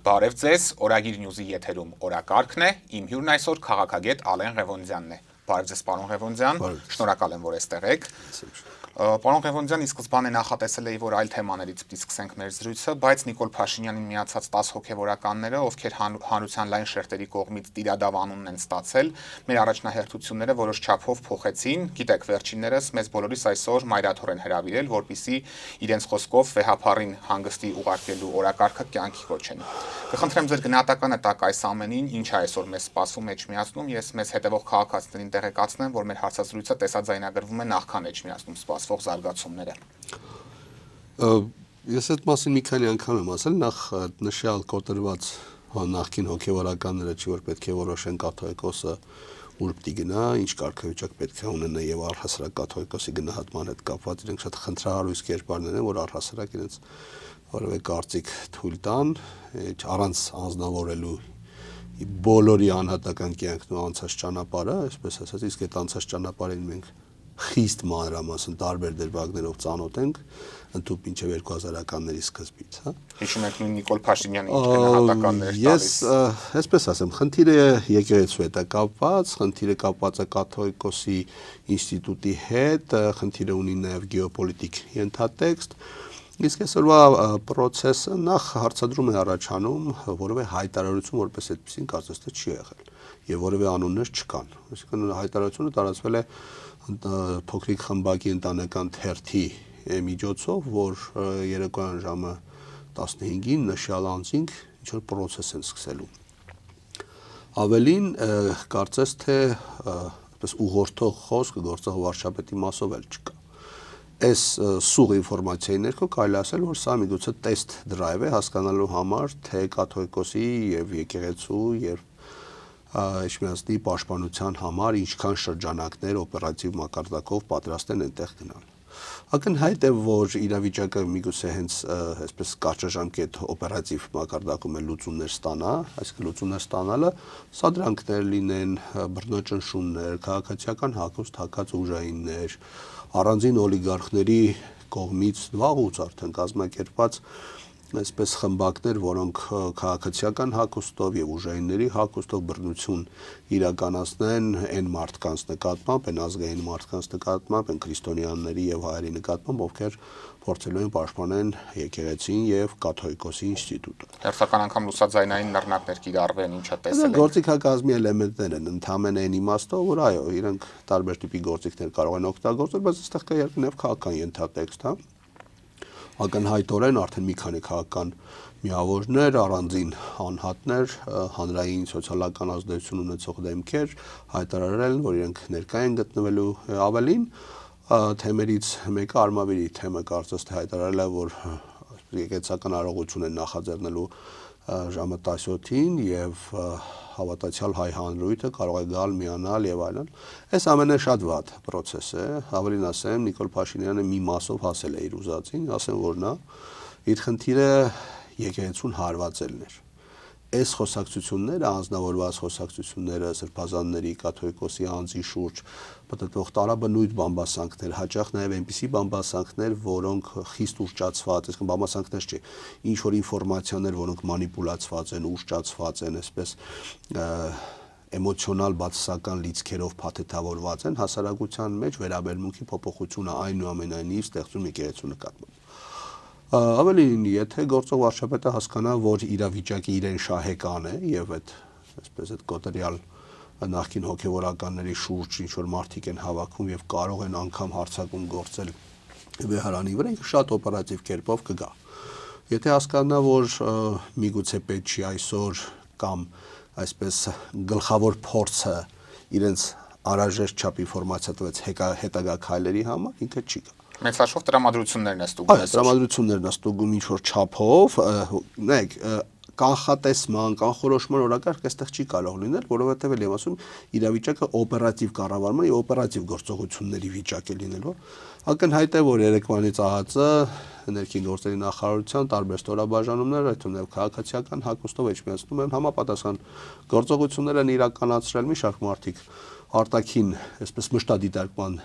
Բարև ձեզ, Օրագիր Նյուզի եթերում օրակարգն է, իմ հյուրն այսօր քաղաքագետ Ալեն Ղևոնդյանն է։ Բարև ձեզ, պարոն Ղևոնդյան, շնորհակալ եմ, որ այստեղ եք։ Պարոն Ղևոնդյան, ի սկզբանե նախատեսել էի, որ այլ թեմաներից պիտի սկսենք մեր զրույցը, բայց Նիկոլ Փաշինյանին միացած 10 հոգևորականները, ովքեր հանրության լայն շերտերի կողմից տիրադավ անունն են ստացել, մեր առաջնահերթությունները որոշ չափով փոխեցին։ Գիտեք, վերջիններս մեզ բոլորիս այսօր մայրաթոռ են հրավիրել, որպեսզի իրենց խոսքով վեհապարին հանգստի ուղարկելու օրակարգը կյանքի կոչեն։ Կխնդրեմ ձեր գնահատականը տակ այս ամենին, ինչ է այսօր մեզ սպասվում Էջմիածնում, ես մեզ հետևող քաղաքացիներին տեղեկացնեմ, որ մեր հարցազրույցը տեսաձայնագրվում է նախքան Էջմիածնում սպասվող զարգացումները։ Ես այդ մասին մի քանի անգամ եմ ասել, նախ նշյալ կոտրված նախկին հոգևորականները չի որ պետք է որոշեն կաթողիկոսը ուր պիտի գնա, ինչ կարգավիճակ պետք է ունենա եւ առհասարակ կաթողիկոսի գնահատման հետ կապված իրենք շատ խնդրահարույց կերպարներ են, որ առհասարակ իրենց որևէ կարծիք թույլ տան, առանց անձնավորելու բոլորի անհատական կյանքն ու անցած ճանապարհը, այսպես ասած, իսկ այդ անցած ճանապարհին մենք խիստ մանրամասն տարբեր դրվագներով ծանոթ ենք, ընդհանուր մինչև 2000-ականների սկզբից, հա։ Հիշում եք նույն Նիկոլ Փաշինյանի ինչ գնահատականներ տալիս։ Ես այսպես ասեմ, խնդիրը եկեղեցու հետ է կապված, խնդիրը կապված է կաթողիկոսի ինստիտուտի հետ, խնդիրը ունի նաև գեոպոլիտիկ ենթատեքստ։ Իսկ այսօրվա process-ը նախ հարցադրում է առաջանում որևէ հայտարարություն, որպես այդպեսին կարծես թե չի եղել եւ որևէ անուններ չկան։ Այսինքն հայտարարությունը տարածվել է փոքրիկ խմբակի ընտանեկան թերթի միջոցով, որ երեկոյան ժամը 15-ին նշյալ անձինք ինչ որ process են սկսելու։ Ավելին կարծես թե այսպես ուղղորդող խոսք գործող վարչապետի մասով էլ չկա։ Այս սուղ ինֆորմացիայի ներքո կարելի ասել, որ սա միգուցե տեստ դրայվ է հասկանալու համար, թե կաթողիկոսի եւ եկեղեցու եւ Էջմիածնի պաշտպանության համար ինչքան շրջանակներ օպերատիվ մակարդակով պատրաստ են այնտեղ գնալ։ Ակնհայտ է, որ իրավիճակը միգուցե հենց այսպես կարճաժամկետ օպերատիվ մակարդակում է լուծումներ ստանա, այսինքն լուծումներ ստանալը սադրանքներ լինեն, բռնաճնշումներ, քաղաքացիական հակոst հակած ուժայիններ, առանձին օլիգարխների կողմից վաղուց արդեն կազմակերպված այսպես խմբակներ, որոնք քաղաքացիական հակոստով եւ ուժայինների հակոստով բռնություն իրականացնեն այն մարդկանց նկատմամբ, այն ազգային մարդկանց նկատմամբ, այն քրիստոնյաների եւ հայերի նկատմամբ, ովքեր փորձելու են պաշտպանել եկեղեցին եւ կաթողիկոսի ինստիտուտը։ Հերթական անգամ լուսաձայնային նռնակներ կիրառվեն, ինչը տեսել են։ Գործիքակազմի էլեմենտներ են ընդհանրեն այն իմաստով, որ այո, իրենք տարբեր տիպի գործիքներ կարող են օգտագործել, բայց այստեղ կա երկնև քաղաքական ենթատեքստ, հա։ Ակնհայտորեն արդեն մի քանի քաղաքական միավորներ, առանձին անհատներ, հանրային սոցիալական ազդեցություն ունեցող դեմքեր հայտարարել են, որ իրենք ներկա են գտնվելու ավելին թեմերից մեկը Արմավիրի թեմը կարծես թե հայտարարել է, որ եկեղեցական արարողություն են նախաձեռնելու ժամը 17-ին եւ հավատացյալ հայ հանրույթը կարող է գալ, միանալ եւ այլն։ Այս ամենը շատ վատ process է, ավելին ասեմ, Նիկոլ Փաշինյանը մի մասով հասել է իր ուզածին, ասեմ, որ նա իր խնդիրը եկեղեցուն հարվածելն էր։ Այս խոսակցությունները, անձնավորված խոսակցությունները սրբազանների կաթողիկոսի անձի շուրջ պատտվող տարաբնույթ բամբասանքներ, հաճախ նաև այնպիսի բամբասանքներ, որոնք խիստ ուռճացված, այսինքն բամբասանքներ չէ, ինչ որ ինֆորմացիաներ, որոնք մանիպուլացված են, ուռճացված են, այսպես էմոցիոնալ բացասական լիցքերով փաթեթավորված են, հասարակության մեջ վերաբերմունքի փոփոխությունը այնուամենայնիվ ստեղծում եկեղեցու նկատմամբ։ Ավելին, եթե գործող վարչապետը հասկանա, որ իրավիճակը իրեն շահեկան է եւ այսպես այդ կոտորյալ նախկին հոգեվորականների շուրջ ինչ որ մարդիկ են հավաքում եւ կարող են անգամ հարձակում գործել վեհարանի վրա, ինքը շատ օպերատիվ կերպով կգա։ Եթե հասկանա, որ միգուցե պետք չի այսօր կամ այսպես գլխավոր փորձը իրենց անհրաժեշտ չափ ինֆորմացիա տվեց հետագա քայլերի համար, ինքը չի գա։ Մեծ հաշվով տրամադրություններն է ստուգում։ Այո, տրամադրություններն է ստուգում ինչ որ չափով, նայեք, կանխատեսման, կանխորոշման օրակարգ այստեղ չի կարող լինել, որովհետև էլ եմ ասում, իրավիճակը օպերատիվ կառավարման եւ օպերատիվ գործողությունների վիճակ է լինելու։ Ակնհայտ է, որ երեկվանից ԱՀԾ ներքին գործերի նախարարության տարբեր ստորաբաժանումներ, այդ թվում նաև քաղաքացիական հակոստով Էջմիածնում են համապատասխան գործողություններ են իրականացրել մի շարք մարդիկ արտաքին, այսպես մշտադիտարկման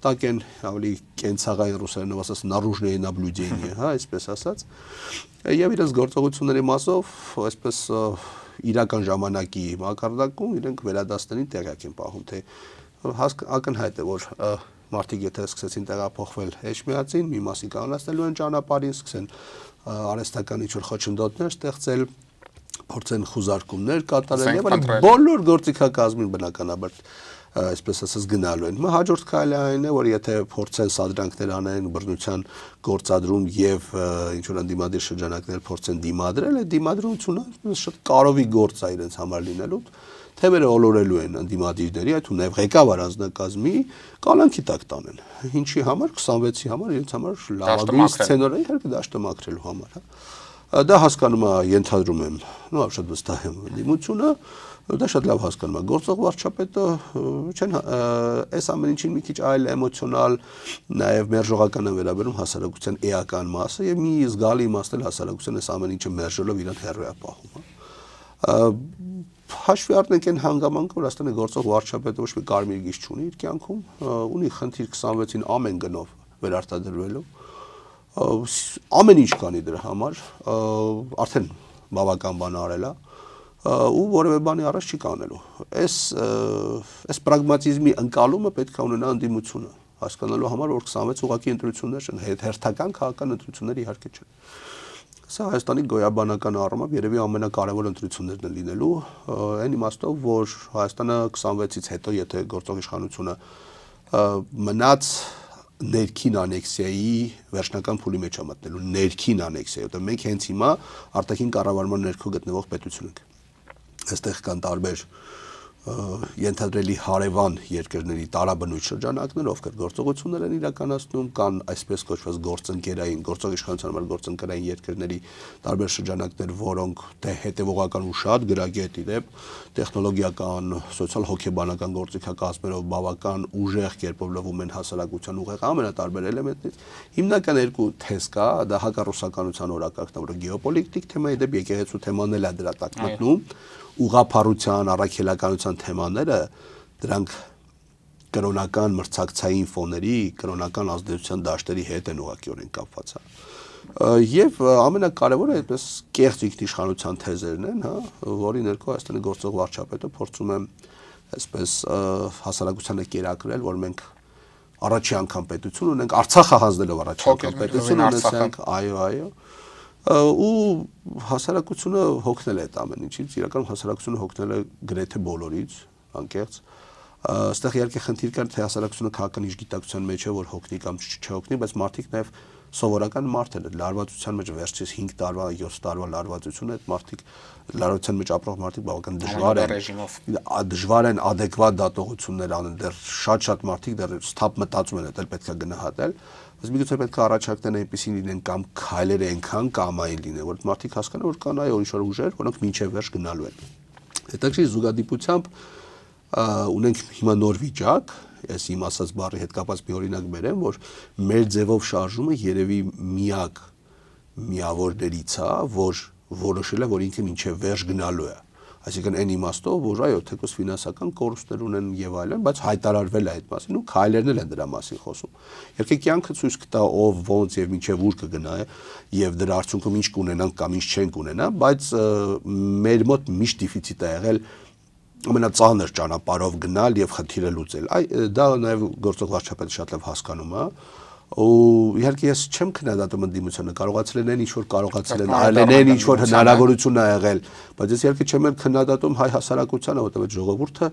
տակ են ավելի կենցաղային ռուսերենով ասած наружные наблюдения, հա, այսպես ասած, եւ իրենց գործողությունների մասով, այսպես իրական ժամանակի մակարդակում իրենք վերադասներին տեղյակ են պահում, թե ակնհայտ է, որ մարդիկ եթե սկսեցին տեղափոխվել Էջմիածին, մի մասի կանոնացնելու են ճանապարհին, սկսեն արհեստական ինչ-որ խոչընդոտներ ստեղծել, փորձեն խուզարկումներ կատարել եւ բոլոր գործիքակազմին բնականաբար այսպես ասած գնալու են։ Հաջորդ քայլը այն է, որ եթե փորձեն սադրանքներ անեն բռնության գործադրում եւ ինչ որ անդիմադիր շրջանակներ փորձեն դիմադրել, այդ դիմադրությունը շատ կարովի գործ է իրենց համար լինելու, թեմերը ոլորելու են անդիմադիրների, այդ ու նաեւ ղեկավար անձնակազմի կալանքի տակ տանեն։ Ինչի համար 26-ի համար իրենց համար լավագույն սցենարը իհարկե դաշտը մաքրելու համար, հա։ Դա հասկանում է, ենթադրում եմ, շատ վստահ եմ դիմությունը, դա շատ լավ հասկանում է գործող վարչապետը, չեն այս ամեն ինչին մի քիչ այլ էմոցիոնալ, նաև մերժողական են վերաբերում հասարակության էական մասը եւ մի զգալի իմաստ էլ հասարակության այս ամեն ինչը մերժելով իրան հեռու է պահում։ Հաշվի առնենք այն հանգամանքը, որ Հայաստանի գործող վարչապետը ոչ մի կարմիր գիծ չունի իր կյանքում, ունի խնդիր 26-ին ամեն գնով վերարտադրվելու, ամեն ինչ կանի դրա համար, արդեն բավական բան արել է, ու որևէ բանի առաջ չի կանելու։ Այս պրագմատիզմի ընկալումը պետք է ունենա ընդդիմությունը, հասկանալու համար, որ 26 ուղղակի ընտրություններ չեն, հերթական քաղաքական ընտրություններ իհարկե չեն։ Սա Հայաստանի գոյաբանական առումով երևի ամենակարևոր ընտրություններն են լինելու, այն իմաստով, որ Հայաստանը 26-ից հետո, եթե գործող իշխանությունը մնաց ներքին անեքսիայի վերջնական փուլի մեջ է մտնելու, ներքին անեքսիայի, որտեղ մենք հենց հիմա արտաքին կառավարման ներքո գտնվող պետություն ենք։ Այստեղ կան տարբեր ենթադրելի հարևան երկրների տարաբնույթ շրջանակներ, ովքեր գործողություններ են իրականացնում, կան այսպես կոչված գործընկերային, գործող իշխանության համար գործընկերային երկրների տարբեր շրջանակներ, որոնք հետևողական ու շատ գրագետ իդեպ տեխնոլոգիական, սոցիալ-հոգեբանական գործիքակազմերով բավական ուժեղ կերպով լվում են հասարակության ուղեղ ամենատարբեր էլեմենտներից։ Հիմնական երկու թեզ կա, դա հակառուսականության օրակարգն է, որը գեոպոլիտիկ թեմա է, իդեպ եկեղեցու թեման էլ է դրա տակ մտնում, ուղղափառության, առաքելականության թեմաները, դրանք կրոնական մրցակցային ֆոների, կրոնական ազդեցության դաշտերի հետ են ուղղակիորեն կապված։ Եվ ամենակարևորը այդպես կեղծ ինքնիշխանության թեզերն են, հա, որի ներքո Հայաստանի գործող վարչապետը փորձում է այսպես հասարակությանը կերակրել, որ մենք առաջի անգամ պետություն ունենք, Արցախը հանձնելով առաջի անգամ պետություն ունենք, այո, ու հասարակությունը հոգնել է այդ ամեն ինչից, իրականում հասարակությունը հոգնել է գրեթե բոլորից, անկեղծ։ Այստեղ իհարկե խնդիր կար, թե հասարակությունը քաղաքական իշխգիտակցության մեջ է, որ հոգնի կամ չհոգնի, բայց մարդիկ նաև սովորական մարդեր են, լարվածության մեջ վերջից 5 տարվա, 7 տարվա լարվածությունը, այդ մարդիկ լարվածության մեջ ապրող մարդիկ բավական դժվար են adekvat դատողություններ անեն, դեռ շատ մարդիկ դեռ սթափ մտածում են, դա պետք է գնահատել, բայց միգուցե պետք է առաջարկեն այնպեսին լինեն կամ քայլերը այնքան կամային լինեն, որ մարդիկ հասկանան, որ կան այո ինչ-որ ուժեր, որոնք մինչև վերջ գնալու են։ Հետաքրքիր զուգադիպությամբ ունենք հիմա նոր վիճակ, ես իմ ասած բառի հետ կապված մի օրինակ բերեմ, որ մեր ձևով շարժումը երևի միակ միավորներից է, որ որոշել է, որ ինքը մինչև վերջ գնալու է։ Այսինքն այն իմաստով, որ այո, թեկուզ ֆինանսական կորուստներ ունեն եւ այլն, բայց հայտարարվել է այդ մասին ու քայլերն էլ են դրա մասին խոսում։ Երկե կյանքը ցույց կտա ով ոնց եւ մինչեւ ուր կգնա եւ դրա արդյունքում ինչ կունենանք կամ ինչ չենք ունենա, բայց մեր մոտ միշտ դեֆիցիտ է եղել ամենածանր ճանապարհով գնալ եւ խնդիրը լուծել։ Դա նաեւ գործող վարչապետը շատ լավ հասկանում է։ Ու իհարկե ես չեմ քննադատում ընդդիմությունը, կարողացել են ինչ որ կարողացել են, այլն են ինչ որ հնարավորություն ա եղել, բայց ես իհարկե չեմ քննադատում հայ հասարակությանը, որտեղ ժողովուրդը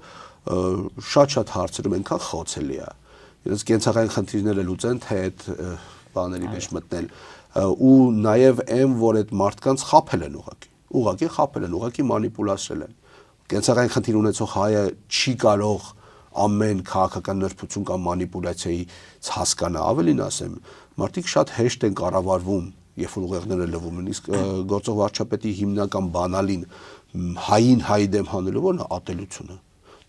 շատ հարցերում այնքան խոցելի է։ Իրենց կենցաղային խնդիրները լուծեն, թե այդ բաների մեջ մտնել ու նաև այն, որ այդ մարդկանց խաբել են ուղղակի խաբել են, ուղղակի մանիպուլացրել են։ Կենցաղային խնդիր ունեցող հայը չի կարող ամեն քաղաքական նրբություն կամ մանիպուլյացիայից հասկանա, ավելին ասեմ, մարդիկ շատ հեշտ են կառավարվում, երբ որ ուղեղները լվում են, իսկ գործող վարչապետի հիմնական բանալին հային հայի դեմ հանելու որն է ատելությունը։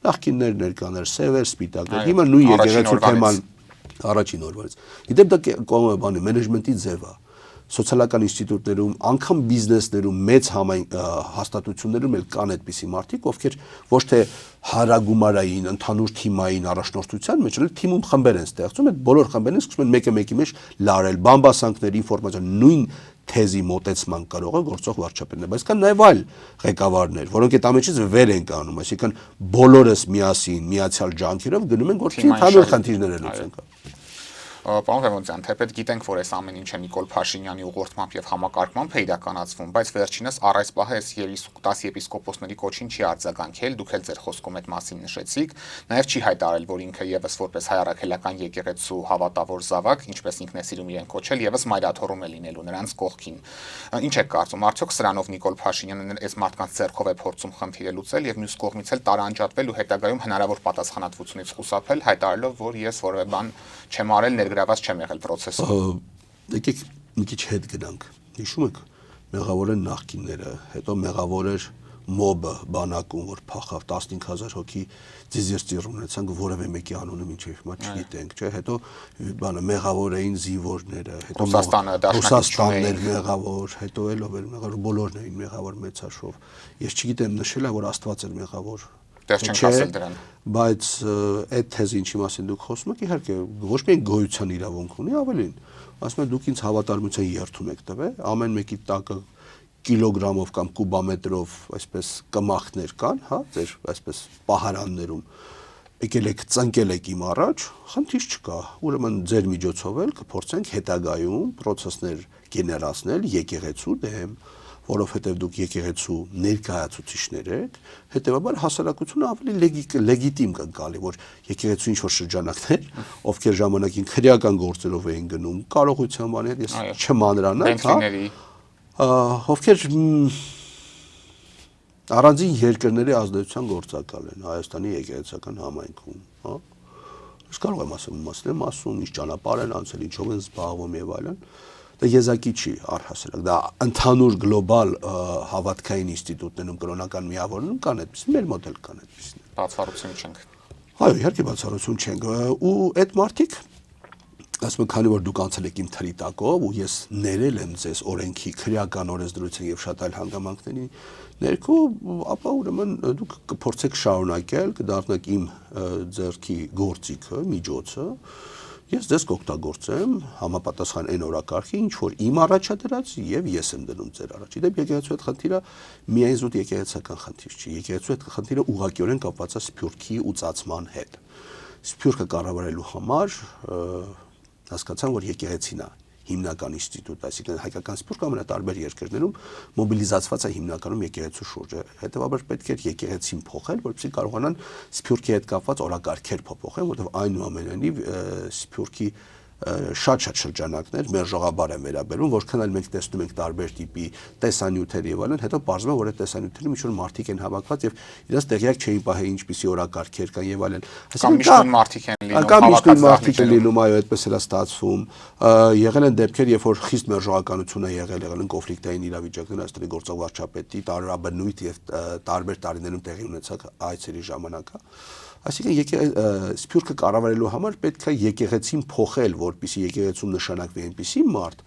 Նախկիններ ներկաներ, սևեր, սպիտակներ, հիմա նույն եկեղեցու թեման առաջին օրվանից։ Իդեպ դա բանի մենեջմենտի ձև է։ սոցիալական ինստիտուտներում, անգամ բիզնեսներում, մեծ հաստատություններում էլ կան այդպիսի մարդիկ, ովքեր ոչ թե հարագումարային, ընդհանուր թիմային առաջնորդության մեջ, այլ թիմում խմբեր են ստեղծում, այդ բոլոր խմբերն սկսում են մեկը մեկի մեջ լարել, բամբասանքներ, ինֆորմացիա, նույն թեզի մոտեցման կարող է գործող վարչապետներ, բայց կան նաև այլ ղեկավարներ, որոնք այդ ամենից վեր են կանում, այսինքն բոլորս միասին, միացյալ ջանքերով գնում են գործի ընդհանուր խնդիրները լուծենք։ Պարոն Ղևոնդյան, թեպետ գիտենք, որ այս ամեն ինչը Նիկոլ Փաշինյանի ուղղորդմամբ եւ համակարգմամբ է իրականացվում, բայց վերջինս առ այս պահը 10 եպիսկոպոսների կոչին չի արձագանքել, դուք էլ ձեր խոսքում այդ մասին նշեցիք, նաեւ չի հայտարարել, որ ինքը եւս որպես հայ առաքելական եկեղեցու հավատավոր զավակ, ինչպես ինքն է սիրում իրեն կոչել, եւս մայրաթոռում է լինելու նրանց կողքին։ Ինչ եք կարծում, արդյոք սրանով Նիկոլ Փաշինյանն այս մարդկանց ձեռքով է փորձում խնդիրը լուծել եւ մյուս կողմից էլ տարանջատվել ու հետագայում հնարավոր պատասխանատվությունից խուսափել, հայտարարելով, որ ես որևէ բան չեմ արել, ներգրաված չեմ եղել process-ում։ Եկեք մի քիչ հետ գնանք։ Հիշում եք, մեղավոր են նախկինները, հետո մեղավոր էր մոբը բանակում, որ փախավ 15000 հոգի ձիզերծիր ունեցանք, որևէ մեկի անունը մինչև հիմա չգիտենք, չէ՞, հետո բանը մեղավոր էին զինվորները, հետո Ռուսաստանն էր մեղավոր, հետո ելով էր մեղավոր, բոլորն էին մեղավոր մեծաշով։ Ես չգիտեմ նշել է, որ Աստված էր մեղավոր։ Դեռ չենք ասել դրան։ Բայց այդ թեզը ինչի մասին դուք խոսում եք, իհարկե ոչ միայն գոյության իրավունք ունի, ավելին, ասում եմ դուք ինձ հավատարմության երթում եք տվել, ամեն մեկի տակը կիլոգրամով կամ կուբամետրով այսպես կմախներ կան, հա, ձեր այսպես պահարաններում եկել եք ծնկել եք իմ առաջ, խնդիր չկա, ուրեմն ձեր միջոցով էլ կփորձենք հետագայում process-ներ գեներացնել եկեղեցու դեմ, որովհետև դուք եկեղեցու ներկայացուցիչներ եք, հետևաբար հասարակությունը ավելի լեգիտիմ կգալի, որ եկեղեցու ինչ-որ շրջանակներ, ովքեր ժամանակին քրեական գործերով էին գնում, կարողության բանի հետ ես չմանրանամ, հա, ովքեր առանձին երկրների ազդեցության գործակալ են Հայաստանի եկեղեցական համայնքում, հա, ես կարող եմ ասում, ինչ ճանապարհ են անցել, ինչով են զբաղվում եւ այլն, դա եզակի չի առհասարակ, դա ընդհանուր գլոբալ հավատքային ինստիտուտներում կրոնական միավորներում կան այդպիսին, մեր մոտ էլ կան այդպիսին։ Բացառություն չենք։ Այո, իհարկե բացառություն չենք, ու այդ մարդիկ ասում եմ, քանի որ դուք անցել եք իմ թրի տակով ու ես ներել եմ ձեզ օրենքի քրեական օրենսդրության եւ շատ այլ հանգամանքների ներքո, ապա ուրեմն դուք կփորձեք շարունակել, կդառնաք իմ ձեռքի գործիքը, միջոցը, ես ձեզ կօգտագործեմ համապատասխան այն օրակարգի, ինչ որ իմ առաջադրած եւ ես եմ դնում ձեր առաջ։ Իդեպ եկեղեցու այդ խնդիրը միայն զուտ եկեղեցական խնդիր չի, եկեղեցու այդ խնդիրը ուղղակիորեն կապված է սփյուռքի ու ծածման հետ։ Սփյուռքը կառավարելու համար հասկացան, որ եկեղեցին է հիմնական ինստիտուտ, այսինքն հայկական սփյուռքը ամենատարբեր երկրներում մոբիլիզացված է հիմնականում եկեղեցու շուրջը։ Հետևաբար պետք է եկեղեցին փոխել, որպեսզի կարողանան սփյուռքի հետ կապված օրակարգեր փոփոխել, որովհետև այնուամենայնիվ սփյուռքի շատ շրջանակներ մեր ժողաբար են վերաբերում, որքան էլ մենք տեսնում ենք տարբեր տիպի տեսանյութեր եւ այլն, հետո բարձրացնում որ այդ տեսանյութերում ինչ-որ մարդիկ են հավաքված եւ իրաց տեղյակ չէին պահել ինչպիսի օրակարգեր կան եւ այլն։ Այսինքն մարդիկ են լինում, կամ միշտ մարդիկ են լինում, այո, այդպես էլ է ստացվում։ Եղել են դեպքեր, երբ որ խիստ մերժողականություն է եղել են կոնֆլիկտային իրավիճակներ, այստեղ գործող վարչապետի տարաբնույթ եւ տարբեր տարիներում տեղի ունեցած այցերի ժամանակ։ Այսինքն սփյուռքը կառավարելու համար պետք է եկեղեցին փոխել, որպեսզի եկեղեցում նշանակվի այնպիսի մարդ,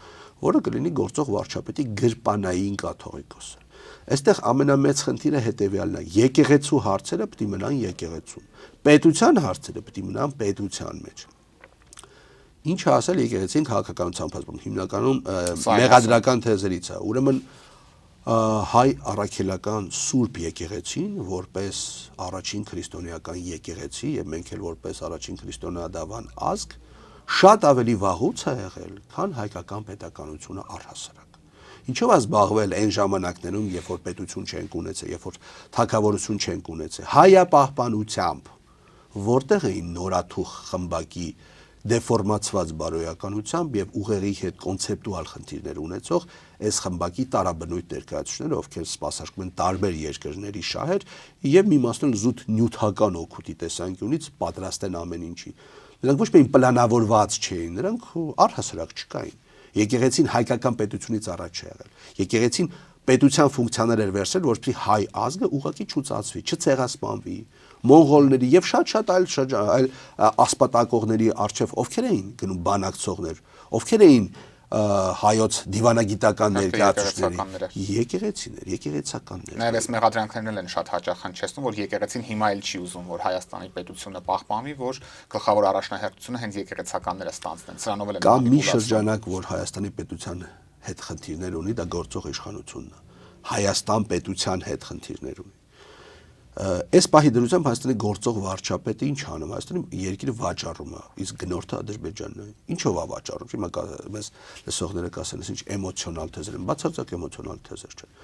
որը կլինի գործող վարչապետի գրպանային կաթողիկոսը։ Այստեղ ամենամեծ խնդիրը հետևյալն է. եկեղեցու հարցերը պետք է մնան եկեղեցում, պետության հարցերը պետք է մնան պետության մեջ։ Ինչը ասել եկեղեցին քաղաքականության փաստում հիմնականում մեղադրական թեզերից է, ուրեմն հայ առաքելական սուրբ եկեղեցին որպես առաջին քրիստոնեական եկեղեցի եւ մենք էլ որպես առաջին քրիստոնեադավան ազգ շատ ավելի վաղուց է եղել, քան հայկական պետականությունը առհասարակ։ Ինչով է զբաղվել այն ժամանակներում, երբ որ պետություն չենք ունեցել, երբ որ թագավորություն չենք ունեցել, հայապահպանությամբ, որտեղ էին նորաթուխ խմբակի դեֆորմացված բարոյականությամբ եւ ուղեղի հետ կոնցեպտուալ խնդիրներ ունեցող այս խմբակի տարաբնույթ ներկայացուցիչները, ովքեր սպասարկում են տարբեր երկրների շահեր եւ մի մասն էլ զուտ նյութական օգուտի տեսանկյունից պատրաստ են ամեն ինչի։ Նրանք ոչ միայն պլանավորված չէին, նրանք առհասարակ չկային։ Եկեղեցին հայկական պետությունից առաջ է եղել։ Եկեղեցին պետության ֆունկցիաներ էր վերցրել, որպեսզի հայ ազգը ուղղակի չուծածվի, չցեղասպանվի։ Մոնղոլների եւ շատ այլ ասպատակողների արչեւ ովքեր էին գնում բանակցողներ, ովքեր էին հայոց դիվանագիտական ներկայացուցիչների եկեղեցիներ Նաև այս մեղադրանքներն են շատ հաճախ հնչեցնում, որ եկեղեցին հիմա էլ չի ուզում, որ Հայաստանի պետությունը պահպանվի, որ գլխավոր առաջնահերթությունը հենց եկեղեցականները ստանձնեն։ Սրանով էլ են Կամ մի շրջանակ, որ Հայաստանի պետության հետ խնդիրներ ունի, դա գործող իշխանությունն է։ Հայաստան պետության հետ խնդիրներ ունի։ Այս պահի դրությամբ Հայաստանի գործող վարչապետը ինչ անում, Հայաստանի երկիրը վաճառում է, իսկ գնորդը Ադրբեջանն է։ Ինչով է վաճառում։ Հիմա մեզ լսողները կասեն, ինչ էմոցիոնալ թեզեր են, բացարձակ էմոցիոնալ թեզեր չեն։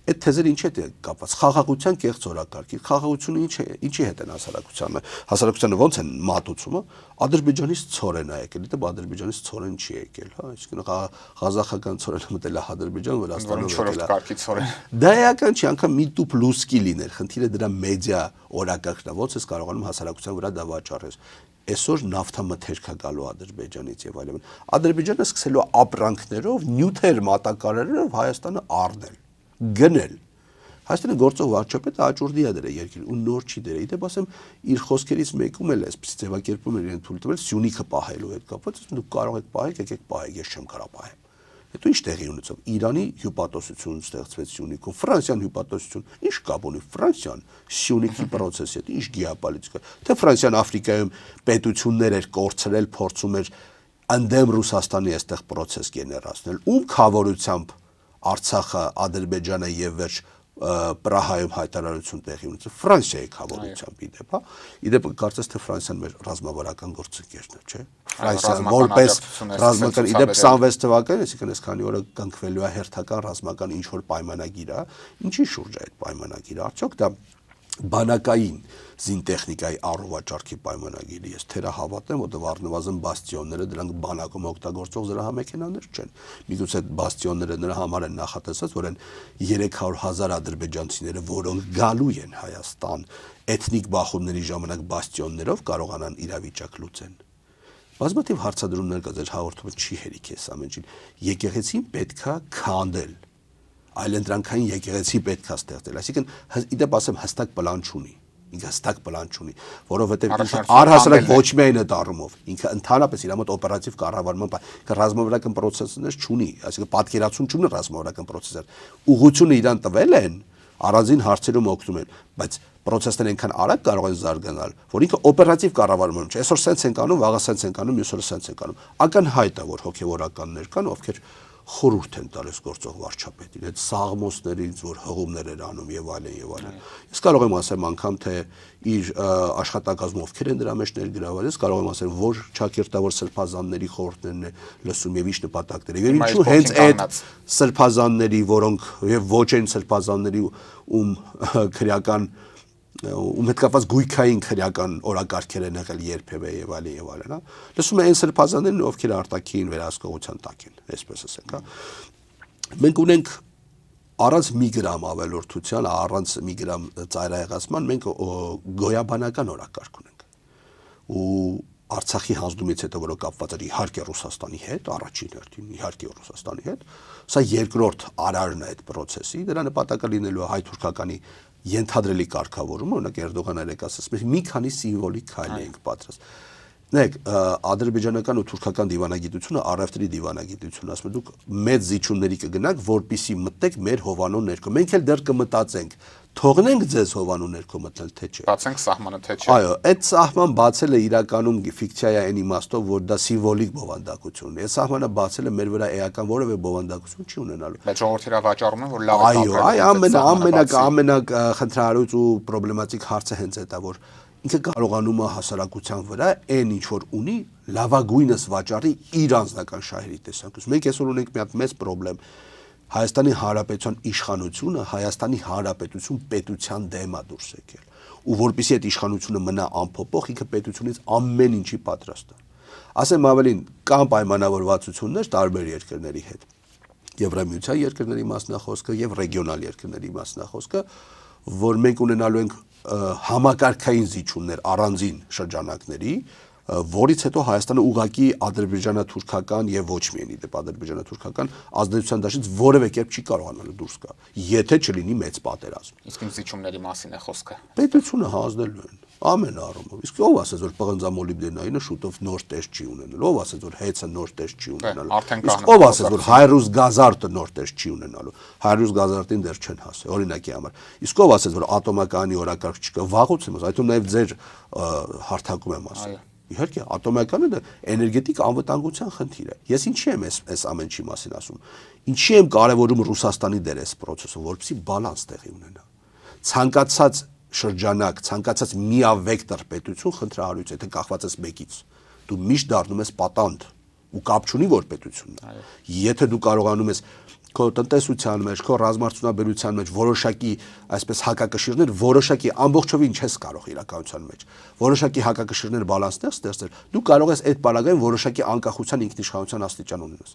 Այդ թեզերը ինչ հետ է կապված։ Խաղաղության կեղծ օրակարգի, խաղաղությունը ինչի հետ են հասարակությանը ոնց են մատուցումը, Ադրբեջանից ցորեն է եկել, դե Ադրբեջանից ցորեն չի եկել, հա, այսինքն ղազախական ցորենը մտել է Ադրբեջան, Վրաստանով եկել է։ Կարգի ցորեն։ Դա էական չի, անգամ մի տուփ լուսկի լիներ, խնդիրը դրա մեդիա օրակարգն է, ոնց ես կարողանում հասարակության վրա դա վաճառես։ Այսօր նավթամթերք է գալու Ադրբեջանից եւ այլն։ Ադրբեջանը սկսելու ապրանքներով, նյութեր մատակարարելով Հայաստանը առնել, գնել։ Հայաստանի գործող վարչապետը աճուրդի է դրել երկիր ու նոր չի դրել։ Իդեպ ասեմ, իր խոսքերից մեկում էլ էսպես ձևակերպում էր իրեն թույլ տվել Սյունիքը պահելու հետ կապված, դուք կարող եք պահել, եկեք պահեք, ես չեմ կարող պահել։ Հետո ինչ տեղի ունեցավ։ Իրանի հյուպատոսություն ստեղծվեց Սյունիքում, Ֆրանսիան հյուպատոսություն։ Ինչ կապ ունի Ֆրանսիան Սյունիքի process-ի հետ, ինչ գեոպոլիտիկա։ Թե Ֆրանսիան Աֆրիկայում պետություններ էր կորցրել, փորձում էր ընդդեմ Ռուսաստանի այստեղ process գեներացնել, ում խավորությամբ Արցախը, Ադրբեջանը եւ վերջ Պրահայում հայտարարություն տեղի ունեցավ Ֆրանսիայի խավորությամբ իդեպ, հա։ Իդեպ կարծես թե Ֆրանսիան մեր ռազմավարական գործընկերն է, չէ՞։ Ֆրանսիան որպես ռազմական իդեպ 26 թվականին, այսինքն այս քանի օրը կնքվելու է հերթական ռազմական ինչ որ պայմանագիր, հա։ Ինչի շուրջ է այդ պայմանագիրը։ Արդյոք դա բանակային զինտեխնիկայի առողջարքի պայմանագիրը ես թերահավատ եմ, որտեղ առնվազն բաստիոնները դրանք բանակում օգտագործող զրահամեքենաներ չեն։ Միգուցե այդ բաստիոնները նրա համար են նախատեսված, որ այն 300,000 ադրբեջանցիները, որոնք գալու են Հայաստան էթնիկ բախումների ժամանակ բաստիոններով կարողանան իրավիճակ լուծեն։ Բազմաթիվ հարցադրումներ կա, ձեր հաղորդումը չի հերիք էս ամեն ինչին։ Եկեղեցին պետքա քանդել։ Այլընտրանքային եկեղեցի պետք է ստեղծել, այսինքն իդեպ ասեմ հստակ պլան չունի, ինքը հստակ պլան չունի, որովհետև առհասարակ ոչ միայն այդ առումով, ինքը ընդհանրապես իր մոտ օպերատիվ կառավարման ռազմավարական process-ներ չունի, այսինքն պատկերացում չունի ռազմավարական process-ներ, ուղղությունը իրան տվել են, առանձին հարցերում օգնում են, բայց process-ները այնքան արագ կարող են զարգանալ, որ ինքը օպերատիվ կառավարման չէ, այսօր սենց են կանում, վաղը սենց են կանում, մյուս օրը սենց են կանում, ակնհայտ է, որ հոգևորականներ կան, ովքեր խորհուրդ են տալիս գործող վարչապետին, այդ սաղմոսներից, որ հղումներ էր անում եւ այլն եւ այլն։ Ես կարող եմ ասեմ անգամ թե իր աշխատակազմով ովքեր են դրա մեջ ներգրավել, ես կարող եմ ասել, որ ճակերտավոր սրբազանների խորհուրդներն է լսում եւ ինչ նպատակներ։ Եվ ինչու հենց այդ սրբազանների, որոնք եւ ոչ այն սրբազանների ում քրեական ում հետ կապված գույքային քրեական օրակարգեր են եղել երբևէ եւ այլն, հա։ Լսում են այն սրբազաններն, ովքեր արտաքին վերահսկողության տակ են, այսպես ասենք, հա։ Մենք ունենք առանց մի գրամ ավելորդության, առանց մի գրամ ծայրահեղացման մենք գոյաբանական օրակարգ ունենք։ Ու Արցախի հանձնումից հետո որը կապված էր իհարկե Ռուսաստանի հետ, առաջին հերթին իհարկե Ռուսաստանի հետ, սա երկրորդ արարն է այդ process-ի, դրա նպատակը լինելու է հայ-թուրքականի ենթադրելի կարգավորումը, օրինակ Էրդողանը ասաց, մի քանի սիմվոլիկ քայլ ենք պատրաստ։ Նայեք, ադրբեջանական ու թուրքական դիվանագիտությունը առևտրի դիվանագիտություն, ասում եմ, դուք մեծ զիջումների կգնաք, որպիսի մտեք մեր հովանու ներքո։ Մենք էլ դեռ կմտածենք, թողնենք ձեզ հովանու ներքո մտնել, թե չէ։ Բացենք սահմանը, թե չէ։ Այո, այդ սահման բացելը իրականում ֆիկցիա է այն իմաստով, որ դա սիմվոլիկ բովանդակություն է։ Այս սահմանը բացելը մեր վրա էական որևէ բովանդակություն չի ունենալու։ Բայց ժողովրդի վաճառում են, որ լավ է։ Այո, ամենակ խնդրահարույց ու պրոբլեմատիկ հարցը հենց այդ է, որ ինքը կարողանում է հասարակության վրա այն ինչ որ ունի լավագույնս վաճառի իր անձնական շահերի տեսանկյունից։ Մենք այսօր ունենք մի հատ մեծ խնդրեմ։ Հայաստանի Հանրապետության իշխանությունը Հայաստանի Հանրապետություն պետության դեմ է դուրս եկել։ Ու որպեսզի այդ իշխանությունը մնա անփոփոխ, ինքը պետությունից ամեն ինչի պատրաստ է։ Ասեմ ավելին, կան պայմանավորվածություններ տարբեր երկրների հետ։ Եվրամիության երկրների մասնախոսքը եւ ռեգիոնալ երկրների մասնախոսքը, որ մենք ունենալու ենք համակարգային զիջումներ առանձին շրջանակների, որից հետո Հայաստանը ուղղակի ադրբեջանա-թուրքական եւ ոչ միայն իդեպ ադրբեջանա-թուրքական ազդեցության դաշտից որևէ կերպ չի կարողանալու դուրս գա, եթե չլինի մեծ պատերազմ։ Իսկ ինչ զիջումների մասին է խոսքը։ Պետությունը հանձնելու են։ Ամեն առումով։ Իսկ ով ասեց, որ պղնձամոլիբդենայինը շուտով նոր տես չի ունենալու, ով ասեց, որ հեծը նոր տես չի ունենալու։ Իսկ ով ասեց, որ հայրուս գազարտը նոր տես չի ունենալու։ Հայրուս գազարտին դեռ չեն հասել, օրինակի համար։ Իսկ ով ասեց, որ ատոմականի օրակարգ չկա, վաղուց եմ ասում, այդում նաև ձեր հարթակում եմ ասում։ Իհարկե, ատոմականը դա էներգետիկ անվտանգության խնդիր է։ Ես ինչի եմ այս ամեն ինչի մասին ասում։ Ինչի եմ կարևորում Ռուսաստանի դեր այս process-ում, որպեսզի բալանս տեղի ունենա։ Ցանկացած շրջանակ, ցանկացած միավեկտոր պետություն խնդրահարույց է, թե կախված ես մեկից։ Դու միշտ դառնում ես պատանդ ու կապ չունի որ պետությունն է։ Եթե դու կարողանում ես քո տնտեսության մեջ, քո ռազմարտունաբերության մեջ որոշակի, այսպես հակակշիռներ, որոշակի ամբողջովին չես կարող իրականության մեջ։ Որոշակի հակակշիռներ բալանսներ ստեղծել, դու կարող ես այդ բանակային որոշակի անկախության ինքնիշխանության աստիճան ունենաս։